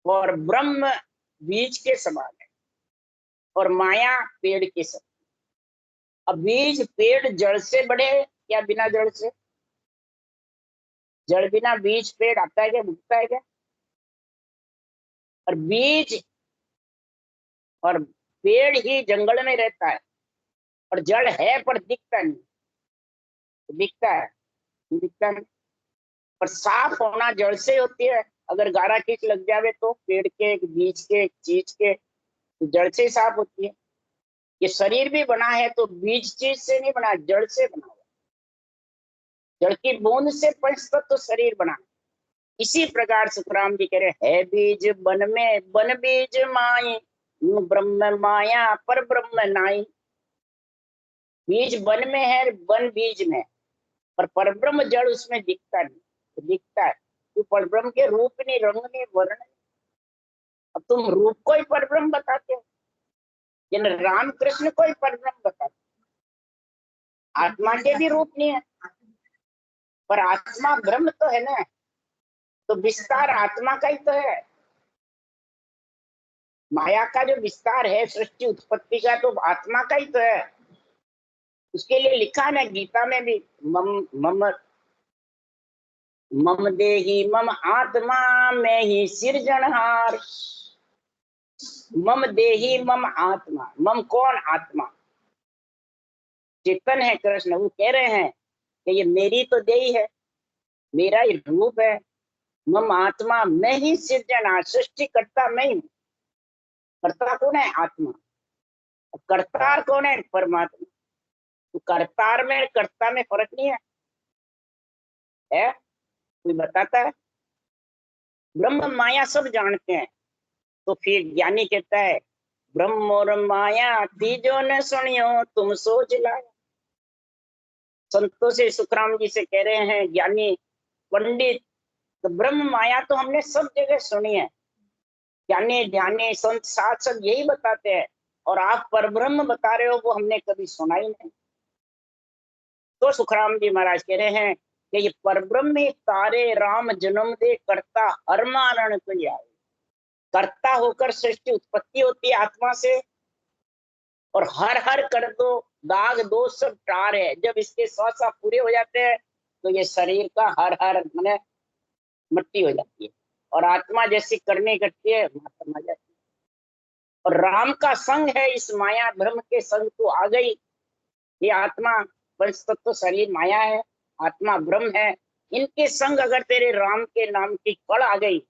B: और ब्रह्म बीज के समान है, और माया पेड़ के समान। अब बीज पेड़ जड़ से बढ़े या बिना जड़ से? जड़ बिना बीज पेड़ आता है क्या, उगता है क्या? और बीज और पेड़ ही जंगल में रहता है, और जड़ है पर दिखता नहीं। दिखता है, दिखता नहीं। पर साफ होना जड़ से होती है। अगर गारा कीच लग जावे तो पेड़ के, एक बीज के, एक चीज के, तो जड़ से ही साफ होती है। ये शरीर भी बना है तो बीज चीज से नहीं बना, जड़ से बना हुआ। जड़ की बूंद से पंच तत्व शरीर बना। इसी प्रकार सुखराम जी कह रहे है बीज बन में, बन बीज माई, यूं ब्रह्म माया पर ब्रह्म नाई। बीज वन में है, वन बीज में, पर परब्रह्म जड़ उसमें दिखता नहीं। तो दिखता है तो परब्रह्म के रूप नहीं, रंग नहीं, वर्ण नहीं। अब तुम रूप को ही परब्रह्म बताते हो, जिन राम कृष्ण को ही परब्रह्म बताते हो। आत्मा के भी रूप नहीं है, पर आत्मा ब्रह्म तो है ना, तो विस्तार आत्मा का ही तो है। माया का जो विस्तार है सृष्टि उत्पत्ति का, तो आत्मा का ही तो है। उसके लिए लिखा ना गीता में भी, मम मम मम देहि मम आत्मा में ही सिरजनहार। मम देहि मम आत्मा, मम कौन? आत्मा, चेतन है कृष्ण। वो कह रहे हैं कि ये मेरी तो देही है, मेरा ही रूप है। मम आत्मा मैं ही सिरजनहार, सृष्टि करता मैं ही हूँ। कर्ता कौन है? आत्मा। करतार कौन है? परमात्मा। तो करतार में कर्ता में फर्क नहीं है, है? कोई बताता है? ब्रह्म माया सब जानते हैं। तो फिर ज्ञानी कहता है ब्रह्म और माया तीजो न सुनियो तुम सोच लाया। संतों से सुखराम जी से कह रहे हैं ज्ञानी पंडित, तो ब्रह्म माया तो हमने सब जगह सुनी है, ज्ञानी ध्यानी संत साथ सब यही बताते हैं, और आप परब्रह्म बता रहे हो वो हमने कभी सुना ही नहीं। तो सुखराम जी महाराज कह रहे हैं कि ये परब्रह्म ही तारे राम जन्म दे करता हर मारण को आए। कर्ता होकर सृष्टि उत्पत्ति होती है आत्मा से, और हर हर कर दो, दाग दोष सब टार है। जब इसके 100 पूरे हो जाते हैं तो ये शरीर का हर हर मैंने मट्टी हो जाती है, और आत्मा जैसी करनी करती है मातम आ जाती है। और राम का संग है इस माया भ्रम के संग तो आ गई। ये आत्मा पंच तत्व शरीर माया है, आत्मा ब्रह्म है। इनके संग अगर तेरे राम के नाम की कड़ आ गई,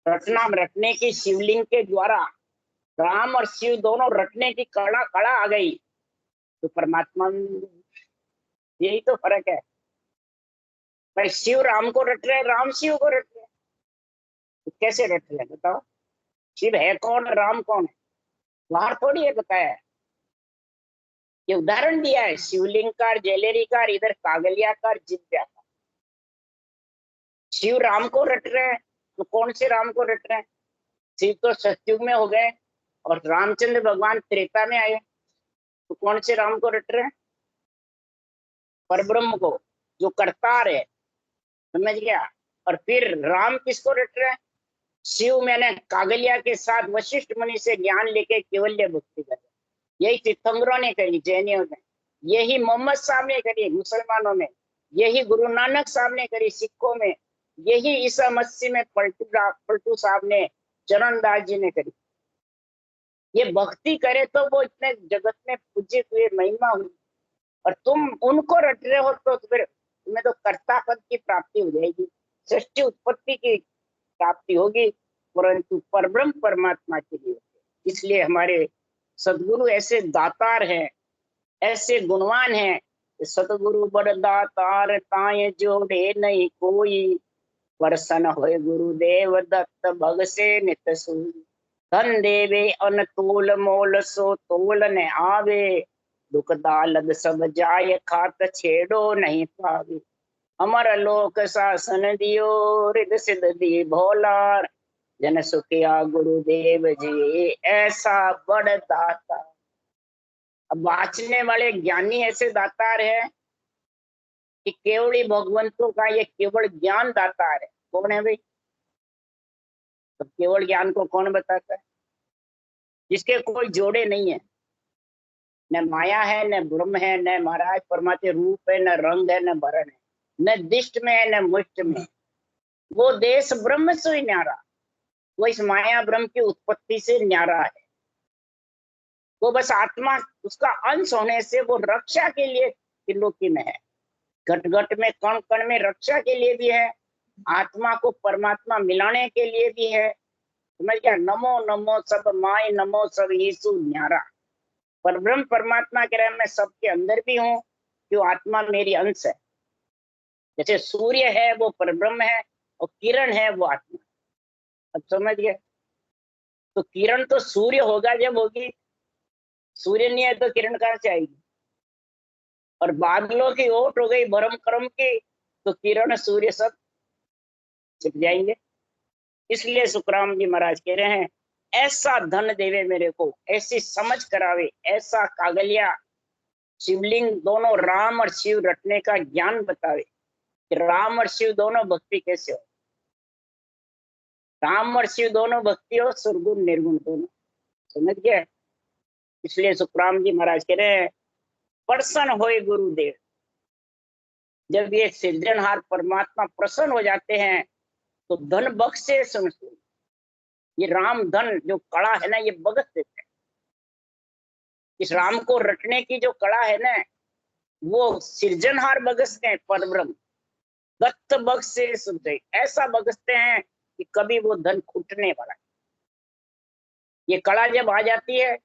B: रटना रटने की शिवलिंग के द्वारा राम और शिव दोनों रटने की कड़ा कड़ा आ गई, तो परमात्मा यही तो फर्क है भाई। शिव राम को रट रहे, राम शिव को रट रहे, तो कैसे रट रहे बताओ? शिव है कौन, राम कौन है? बाहर थोड़ी है बताया है, ये उदाहरण दिया है। शिवलिंगकार जैलेरीकार, इधर कागलियाकार जिज्ञाकार। शिव राम को रट रहे हैं, तो कौन से राम को रट रहे हैं? शिव तो सतयुग में हो गए और रामचंद्र भगवान त्रेता में आए, तो कौन से राम को रट रहे हैं? परब्रह्म को, जो करतार है, समझ गया? और फिर राम किसको रट रहे हैं? शिव मैंने कागलिया के साथ वशिष्ठ मुनि से ज्ञान लेके केवल्य भक्ति कर, यही तीर्थंकरों ने करी, जैनियों ने, यही मोहम्मद साहब ने करी मुसलमानों में, यही गुरु नानक साहब ने करी सिखों में, यही ईसा मसीह में पलटू साहब ने, चरणदास जी ने करी। ये भक्ति करे तो वो इतने जगत में पूज्य हुए, महिमा हुई। और तुम उनको रट रहे हो तो फिर तुम्हें तो कर्ता पद की प्राप्ति हो जाएगी, सृष्टि उत्पत्ति की प्राप्ति होगी, परंतु परब्रह्म परमात्मा के लिए होती है। इसलिए हमारे सदगुरु ऐसे दातार हैं, ऐसे गुणवान हैं। सतगुरु बड़ दातार ताए जोड़े नहीं कोई, प्रसन्न होए गुरुदेव दत्त भग से नित सोई। धन देवे अनतोल मोल सो तोल न आवे, दुख दालद सब जाय खात छेड़ो नहीं पावे। अमर लोक शासन दियो रिद सिद्ध दी भोलार, जन सुखिया गुरुदेव जी ऐसा बड़ दाता। अब वाचने वाले ज्ञानी ऐसे दातार है कि केवली भगवंतों का ये केवल ज्ञान दातार है। कौन है भाई? तो केवल ज्ञान को कौन बताता है? जिसके कोई जोड़े नहीं है, न माया है न ब्रह्म है, न महाराज परमात्मा रूप है, न रंग है न भरण है, न दिष्ट में है न मुष्ट में। वो देश ब्रह्म से ही न्यारा, वो इस माया ब्रह्म की उत्पत्ति से न्यारा है। वो बस आत्मा उसका अंश होने से वो रक्षा के लिए त्रिलोकी में है, घट घट में कण कण में रक्षा के लिए भी है, आत्मा को परमात्मा मिलाने के लिए भी है। समझ गया? नमो नमो सब माय, नमो सब यीशु न्यारा। पर ब्रह्म परमात्मा कह रहे हैं मैं सबके अंदर भी हूँ, क्यों? आत्मा मेरी अंश है। जैसे सूर्य है वो परब्रह्म है, और किरण है वो आत्मा। अब समझ गए? तो किरण तो सूर्य होगा जब होगी, सूर्य नहीं है तो किरण कहाँ से आएगी। और बादलों की ओट हो गई भरम करम की, तो किरण सूर्य सब छिप जाएंगे। इसलिए सुखराम जी महाराज कह रहे हैं, ऐसा धन देवे मेरे को, ऐसी समझ करावे, ऐसा कागलिया शिवलिंग दोनों राम और शिव रटने का ज्ञान बतावे कि राम और शिव दोनों भक्ति कैसे हो, राम और शिव दोनों भक्ति हो, सुरगुण निर्गुण दोनों। समझ गए। इसलिए सुखराम जी महाराज कह रहे हैं, प्रसन्न होए गुरुदेव। जब ये सृजनहार परमात्मा प्रसन्न हो जाते हैं तो धन बख्शे सुन। ये राम धन जो कला है ना, ये बख्श देते हैं। इस राम को रटने की जो कला है ना, वो सृजनहार बख्शते हैं। परब्रह्म दत्त बख्शे सुनते, ऐसा बख्शते हैं कि कभी वो धन खुटने वाला है। ये कला जब आ जाती है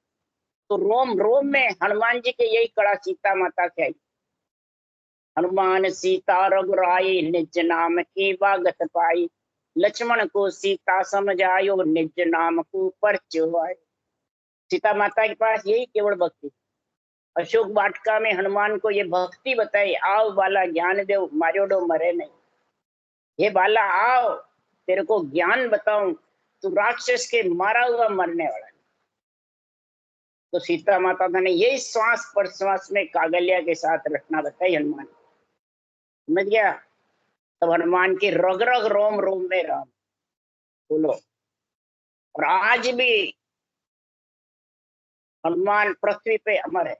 B: तो रोम रोम में हनुमान जी के यही कला सीता माता के आई। हनुमान सीता रघुराई, निज नाम की बागत पाई, लक्ष्मण को सीता समझायो, निज नाम को परचो आए। सीता माता के पास यही केवल भक्ति। अशोक वाटिका में हनुमान को ये भक्ति बताई, आओ बाला ज्ञान देव, मार्योडो मरे नहीं। हे बाला आओ, तेरे को ज्ञान बताऊं, तू राक्षस के मारा हुआ मरने वाला। तो सीता माता ने यही श्वास पर श्वास में कागलिया के साथ रखना बताई हनुमान। समझ गया। तब हनुमान की रग रग रोम रोम में राम बोलो। और आज भी हनुमान पृथ्वी पे अमर है।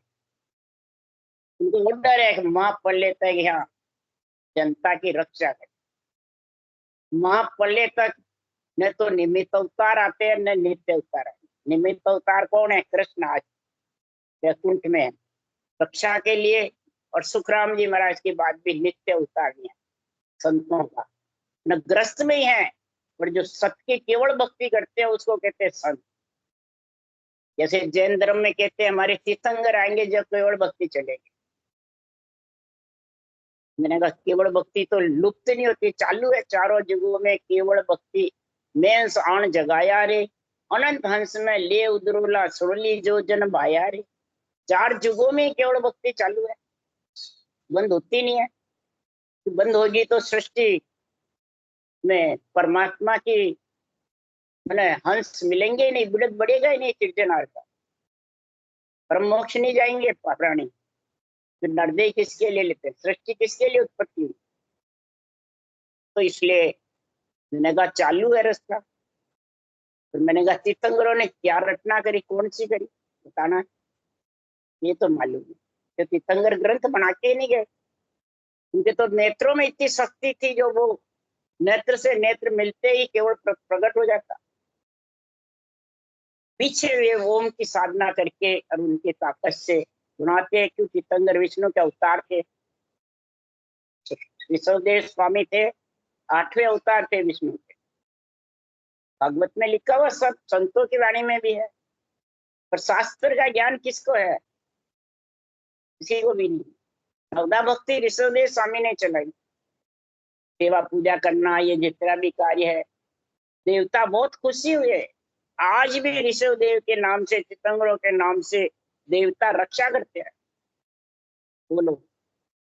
B: उनको वो डर है कि मां पढ़ लेता है कि हाँ जनता की रक्षा करे। महाप्रलय तक न तो निमित्त अवतार आते हैं न नित्य अवतार आते। निमित्त अवतार कौन है? कृष्ण आज वैकुंठ में है रक्षा के लिए। और सुखराम जी महाराज के बाद भी नित्य अवतार है संतों का, न ग्रस्त में ही है, पर जो सत्य की केवल भक्ति करते हैं उसको कहते हैं संत। जैसे जैन धर्म में कहते हैं हमारे तीर्थंकर आएंगे जब केवल भक्ति चलेगी। मैंने कहा केवल भक्ति तो लुप्त नहीं होती, चालू है चारों जुगों में केवल भक्ति। मेंस आण जगाया रे, अनंत हंस में ले उदरोला, सुरली जो जन भाया रे। चार जुगों में केवल भक्ति चालू है, बंद होती नहीं है। बंद होगी तो सृष्टि में परमात्मा की मैंने हंस मिलेंगे ही नहीं, बुढ़त बढ़ेगा ही नहीं सृजनहार का। परम मोक्ष नहीं जाएंगे प्राणी। तो निर्दय किसके लिए लेते हैं? सृष्टि किसके लिए उत्पत्ति हुई? तो इसलिए मैंने कहा चालू है रास्ता। फिर मैंने कहा तीर्थंकरों ने क्या रचना करी, कौन सी करी बताना, ये तो मालूम है। तो तीर्थंकर ग्रंथ बना के नहीं गए, उनके तो नेत्रों में इतनी शक्ति थी जो वो नेत्र से नेत्र मिलते ही केवल प्रकट हो जाता। पीछे वे ओम की साधना करके और उनकी ताकत से सुनाते हैं, क्योंकि तीर्थंकर विष्णु के अवतार थे। ऋषभदेव स्वामी थे, 8वें अवतार थे विष्णु के। भागवत में लिखा हुआ सब, संतों की वाणी में भी है। पर शास्त्र का ज्ञान किसको है? किसी को भी नहीं। नवदा भक्ति ऋषभदेव स्वामी ने चलाई। सेवा पूजा करना, ये जितना भी कार्य है, देवता बहुत खुशी हुए। आज भी ऋषभदेव के नाम से, तीर्थंकरों के नाम से देवता रक्षा करते हैं। बोलो,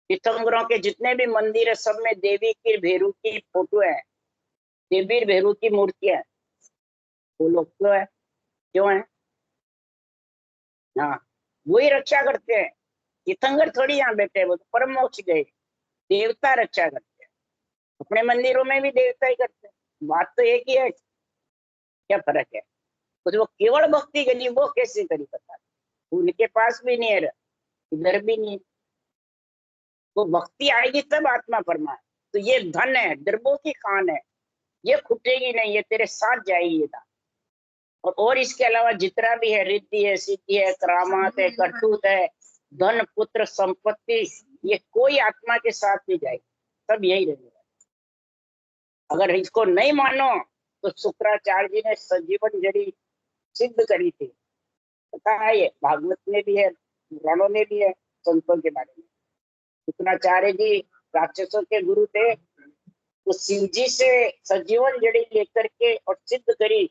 B: तीर्थंकरों के जितने भी मंदिर है सब में देवी की भेरू की फोटो है, देवी भेरू की मूर्तियां है। बोलो क्यों है? क्यों है? हाँ, वही रक्षा करते हैं। तीर्थंकर थोड़ी यहाँ बैठे, वो तो परम मोक्ष गए। देवता रक्षा करते हैं। अपने मंदिरों में भी देवता ही करते हैं। बात तो एक ही है, क्या फर्क है? तो जो केवल भक्ति करी वो कैसे करी पता, उनके पास भी नहीं है, इधर भी नहीं। वो भक्ति आएगी तब आत्मा फरमा। तो ये धन है, द्रव्यों की खान है, ये खुटेगी नहीं, ये तेरे साथ जाएगी ये। और इसके अलावा जितना भी है, रिद्धि है, सिद्धि है, करामात है, करतूत है, धन पुत्र संपत्ति, ये कोई आत्मा के साथ नहीं जाएगी, सब यही रहेगा। अगर इसको नहीं मानो तो शुक्राचार्य जी ने संजीवन जड़ी सिद्ध करी थी, पता है, ये भागवत में भी है, पुराणों में भी है संतों के बारे में। शुक्राचार्य जी राक्षसों के गुरु थे, तो शिव जी से संजीवन जड़ी लेकर के और सिद्ध करी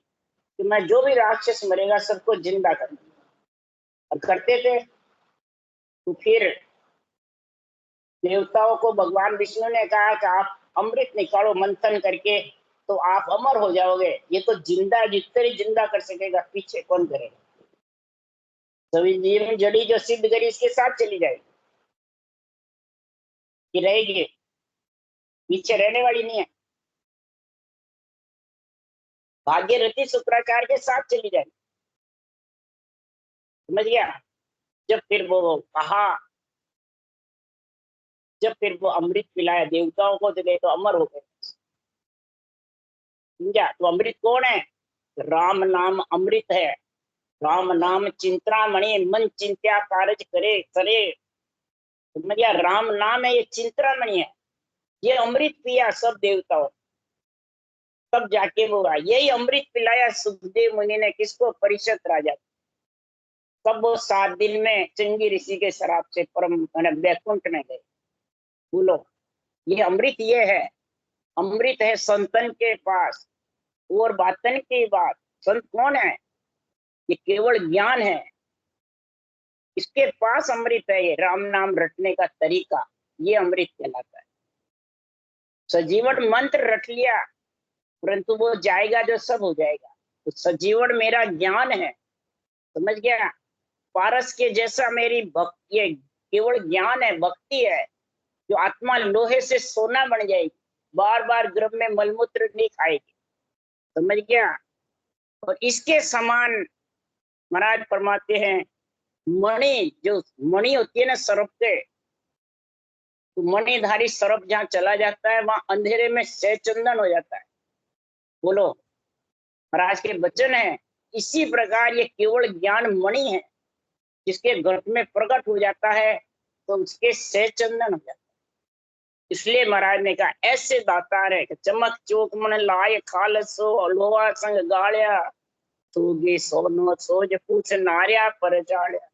B: कि मैं जो भी राक्षस मरेगा सबको जिंदा कर दूंगा, और करते थे। तो फिर देवताओं को भगवान विष्णु ने कहा कि आप अमृत निकालो मंथन करके, तो आप अमर हो जाओगे। ये तो जिंदा, जितने जिंदा कर सकेगा, पीछे कौन करेगा। सभी जीवन जड़ी जो सिद्ध करी इसके साथ चली जाएगी कि रहेगी, पीछे रहने वाली नहीं है। भाग्यरथी शुक्राचार्य के साथ चली जाएगी, समझ गया। जब फिर वो कहा, जब फिर वो अमृत पिलाया देवताओं को, दिले तो अमर हो गए, समझा। तो अमृत कौन है? राम नाम अमृत है। राम नाम चिंतामणि, मन चिंत्या कारज करे करे, समझ गया। राम नाम है, ये चिंतामणि है। ये अमृत पिया सब देवताओं, तब जाके वो यही अमृत पिलाया सुखदेव मुनि ने किसको? परिषद राजा। तब वो 7 दिन में चंगी ऋषि के शराब से परम वैकुंठ में गए। बोलो, ये अमृत ये है, अमृत है संतन के पास। और बातन की बात, संत कौन है? ये केवल ज्ञान है, इसके पास अमृत है। ये राम नाम रटने का तरीका, ये अमृत कहलाता है। सजीवन मंत्र रट लिया, परंतु वो जाएगा जो सब हो जाएगा। तो सजीवन मेरा ज्ञान है, समझ गया। पारस के जैसा मेरी भक्ति, ये केवल ज्ञान है, भक्ति है, जो आत्मा लोहे से सोना बन जाएगी, बार बार गर्भ में मलमूत्र नहीं खाएगी, समझ गया। और इसके समान महाराज फरमाते हैं, मणि, जो मणि होती है ना सर्प के, तो मणिधारी सर्प जहाँ चला जाता है वहां अंधेरे में सहचंदन हो जाता है। बोलो, महाराज के वचन है। इसी प्रकार ये केवल ज्ञान मणि है, जिसके गर्भ में प्रकट हो जाता है तो उसके सहचंदन हो जाता है। इसलिए महाराज ने कहा, ऐसे दातार है कि चमक चौक मन लाय खाल सो लोहा संग गाड़िया, तूगी सोनो सोज पूछ नार्या पर जाड़िया,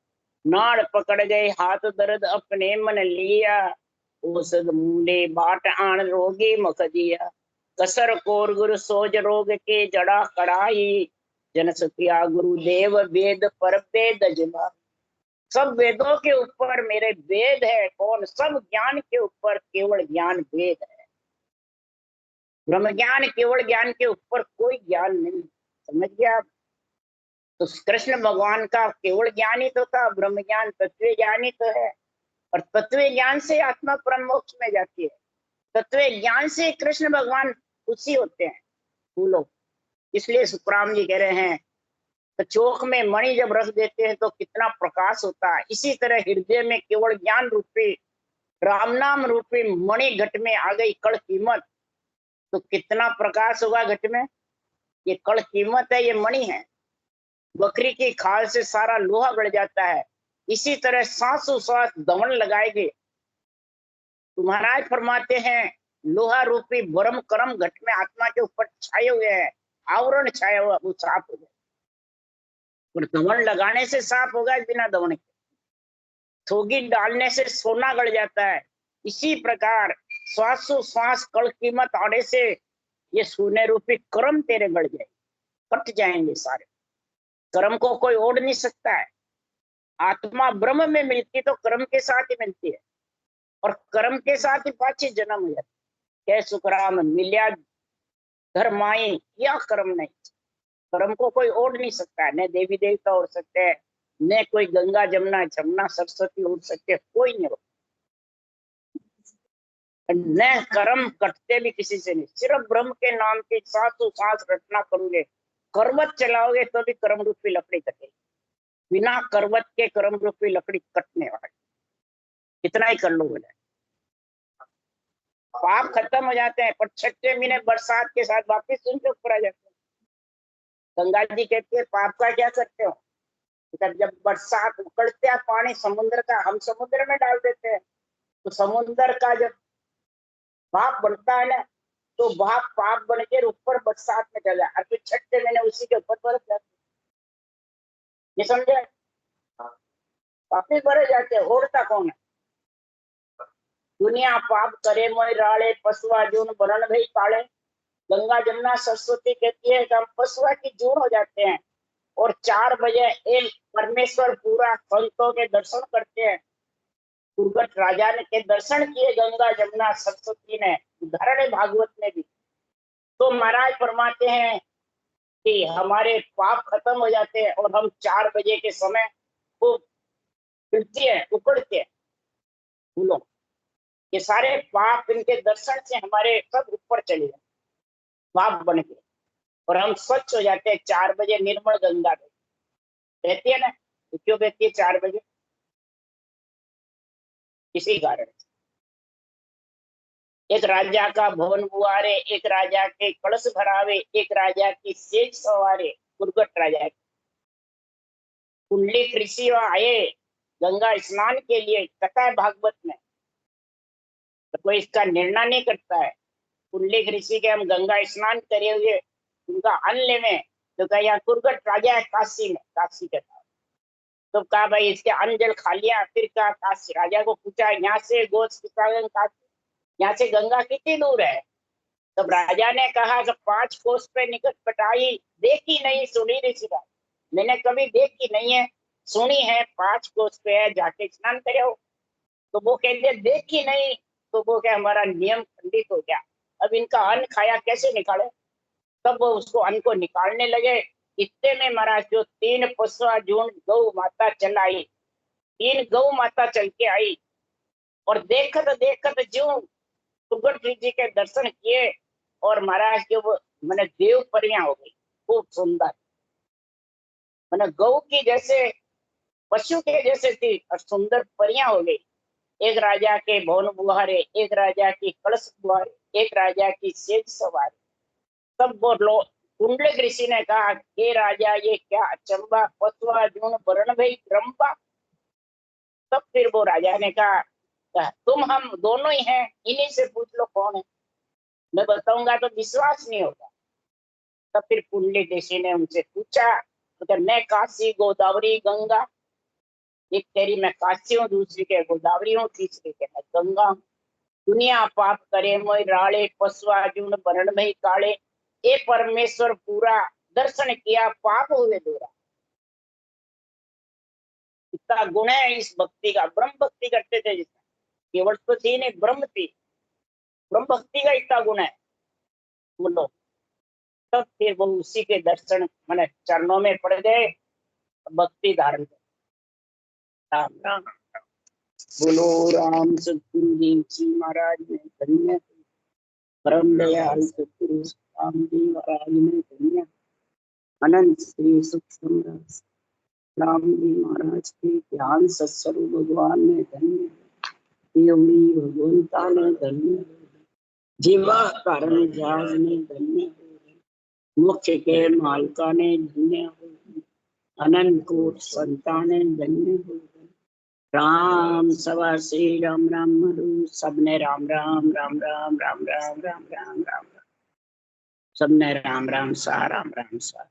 B: नाड़ पकड़ गए हाथ दर्द अपने मन लिया, औषध मुंडे बाट आन रोगी मुख दिया, कसर कोर गुरु सोज रोग के जड़ा कड़ाई, जन सतिया गुरुदेव वेद पर वेद जबा। सब वेदों के ऊपर मेरे वेद है। कौन? सब ज्ञान के ऊपर केवल ज्ञान वेद है। ब्रह्म ज्ञान, केवल ज्ञान के ऊपर कोई ज्ञान नहीं, समझ गया। तो कृष्ण भगवान का केवल ज्ञान ही तो था, ब्रह्म ज्ञान तत्व ज्ञान ही तो है। और तत्व ज्ञान से आत्मा परम मोक्ष में जाती है, तत्व ज्ञान से कृष्ण भगवान खुशी होते हैं, भूलो। इसलिए सुखराम जी कह रहे हैं, तो चौक में मणि जब रख देते हैं तो कितना प्रकाश होता है। इसी तरह हृदय में केवल ज्ञान रूपी, राम नाम रूपी मणि घट में आ गई कड़ कीमत, तो कितना प्रकाश होगा घट में। ये कड़ कीमत है, ये मणि है। बकरी की खाल से सारा लोहा गड़ जाता है। इसी तरह सांसों सांस दमन लगाएंगे तो महाराज फरमाते हैं, लोहा रूपी ब्रह्म कर्म घट में आत्मा के ऊपर छाए हुए हैं, आवरण छाया हुआ, वो साफ हो जाए। और दमन लगाने से साफ होगा, बिना दमन के। थोगी डालने से सोना गड़ जाता है। इसी प्रकार श्वासों श्वास कड़ कीमत आने से ये सोने रूपी कर्म तेरे गड़ जाए, कट जाएंगे सारे। कर्म को कोई ओढ़ नहीं सकता है। आत्मा ब्रह्म में मिलती तो कर्म के साथ ही मिलती है, और कर्म के साथ ही पाछे जन्म हो जाता है। क्या सुखराम मिल्या घर माई, या कर्म नहीं। कर्म को कोई ओढ़ नहीं सकता है, न देवी देवता ओढ़ सकते हैं, न कोई गंगा जमुना जमुना सरस्वती ओढ़ सकते, कोई नहीं। न कर्म कटते भी किसी से नहीं, सिर्फ ब्रह्म के नाम की सांसों सांस रचना करोगे, करवत चलाओगे तो भी कर्म रूपी लकड़ी कटेगी। बिना करवत के कर्म रूपी लकड़ी कटने वाली, इतना ही कर लो बोले, पाप खत्म हो जाते हैं। पर 6 महीने बरसात के साथ वापिस उनके ऊपर आ जाते हैं। गंगा जी कहते हैं, पाप का क्या करते हो? जब बरसात उकड़ते हैं पानी समुद्र का, हम समुद्र में डाल देते हैं, तो समुद्र का जब भाप बनता है ना, तो भाप पाप बन के ऊपर बरसात में चला, और फिर 6 महीने उसी के ऊपर बरस जाते। ये समझे? वापिस भरे जाते हैं। ओढ़ता कौन है? दुनिया पाप करे मोय राले, पशुआ जून बरण भई काले। गंगा जमुना सरस्वती कहती है कि हम पशुआ की जून हो जाते हैं और 4 बजे एक परमेश्वर पूरा संतों के दर्शन करते हैं। दुर्गत राजा ने के दर्शन किए गंगा जमुना सरस्वती ने, उदाहरण है भागवत में भी। तो महाराज फरमाते हैं कि हमारे पाप खत्म हो जाते हैं और हम 4 बजे के समय खूब खिलते हैं, उकड़ते हैं फूलों। ये सारे पाप इनके दर्शन से हमारे सब ऊपर चले जाते, पाप बन के, और हम स्वच्छ हो जाते हैं। 4 बजे निर्मल गंगा बहती है ना, तो क्यों बहती है 4 बजे? इसी कारण। एक राजा का भवन बुआरे, एक राजा के कलश भरावे, एक राजा की सेज सवारे, दुर्गत राजा की। पुंडलिक ऋषि आए गंगा स्नान के लिए, कथा है भागवत में, तो कोई इसका निर्णय नहीं करता है। पुंडलिक ऋषि के हम गंगा स्नान करे हुए उनका अन्न लेवे, तो कहा यहाँ दुर्गत राजा है काशी में, काशी के पास। तो कहा भाई इसके अन्न जल खा लिया। फिर कहा काशी, राजा को पूछा यहाँ से गोस काशी, यहाँ से गंगा कितनी दूर है? तब राजा ने कहा कि 5 कोस पे निकट पटाई, देखी नहीं सुनी ऋषि का, मैंने कभी देखी नहीं है, सुनी है 5 कोस पे है, जाके स्नान करे हो। तो वो कहते देखी नहीं, तो वो क्या हमारा नियम खंडित हो गया। अब इनका अन्न खाया कैसे निकाले? तब वो उसको अन्न को निकालने लगे। इतने में महाराज जो 3 पशुआ जून गौ माता चल आई, 3 गौ माता चल के आई, और देखत जो दुर्गत जी के दर्शन किए, और महाराज के वो मैंने देव परियां हो गई, खूब सुंदर, मैंने गौ की जैसे, पशु के जैसे थी, और सुंदर परियां हो गई। एक राजा के भवन बुहारे, एक राजा की कलश बुहारे, एक राजा की सेज सवारी। तब वो कुंडलिक ऋषि ने कहा हे राजा ये क्या अचंबा, पशुआ जून वरण भई क्रम्बा। तब फिर वो राजा ने कहा तुम हम दोनों ही हैं, इन्हीं से पूछ लो कौन है, मैं बताऊंगा तो विश्वास नहीं होगा। तब फिर पुंडलिक ऋषि ने उनसे पूछा, तो मैं काशी गोदावरी गंगा, एक तेरी मैं काशी हूँ, दूसरी के गोदावरी हूँ, तीसरी के मैं गंगा हूँ। दुनिया पाप करे मोय राले, पशुआ जून वरण भई काले, ए परमेश्वर पूरा दर्शन किया पाप हुए दूरा। इतना गुण है इस भक्ति का, ब्रह्म भक्ति करते थे जिसमें, केवल तो थी नहीं, ब्रह्म थी, ब्रह्म भक्ति का इतना गुण है बोलो। तब फिर वो उसी के दर्शन मैंने चरणों में पड़ गए, भक्ति धारण कर। राम राम बोलो राम सतगुरु देव जी महाराज ने धन्य, परम दयाल सतगुरु राम जी महाराज ने धन्य, अनंत श्री सूक्ष्म राम जी महाराज के ध्यान सत्स्वरूप भगवान ने धन्य, योगी भगवंता ने धन्य, जीवा कारण जहाज ने धन्य, मुख्य के मालका ने धन्य, अनंत कोट संतान धन्य हो। राम सवा श्री राम राम हरू, सबने राम राम राम राम राम राम राम राम राम राम, सबने राम राम सा राम राम सा।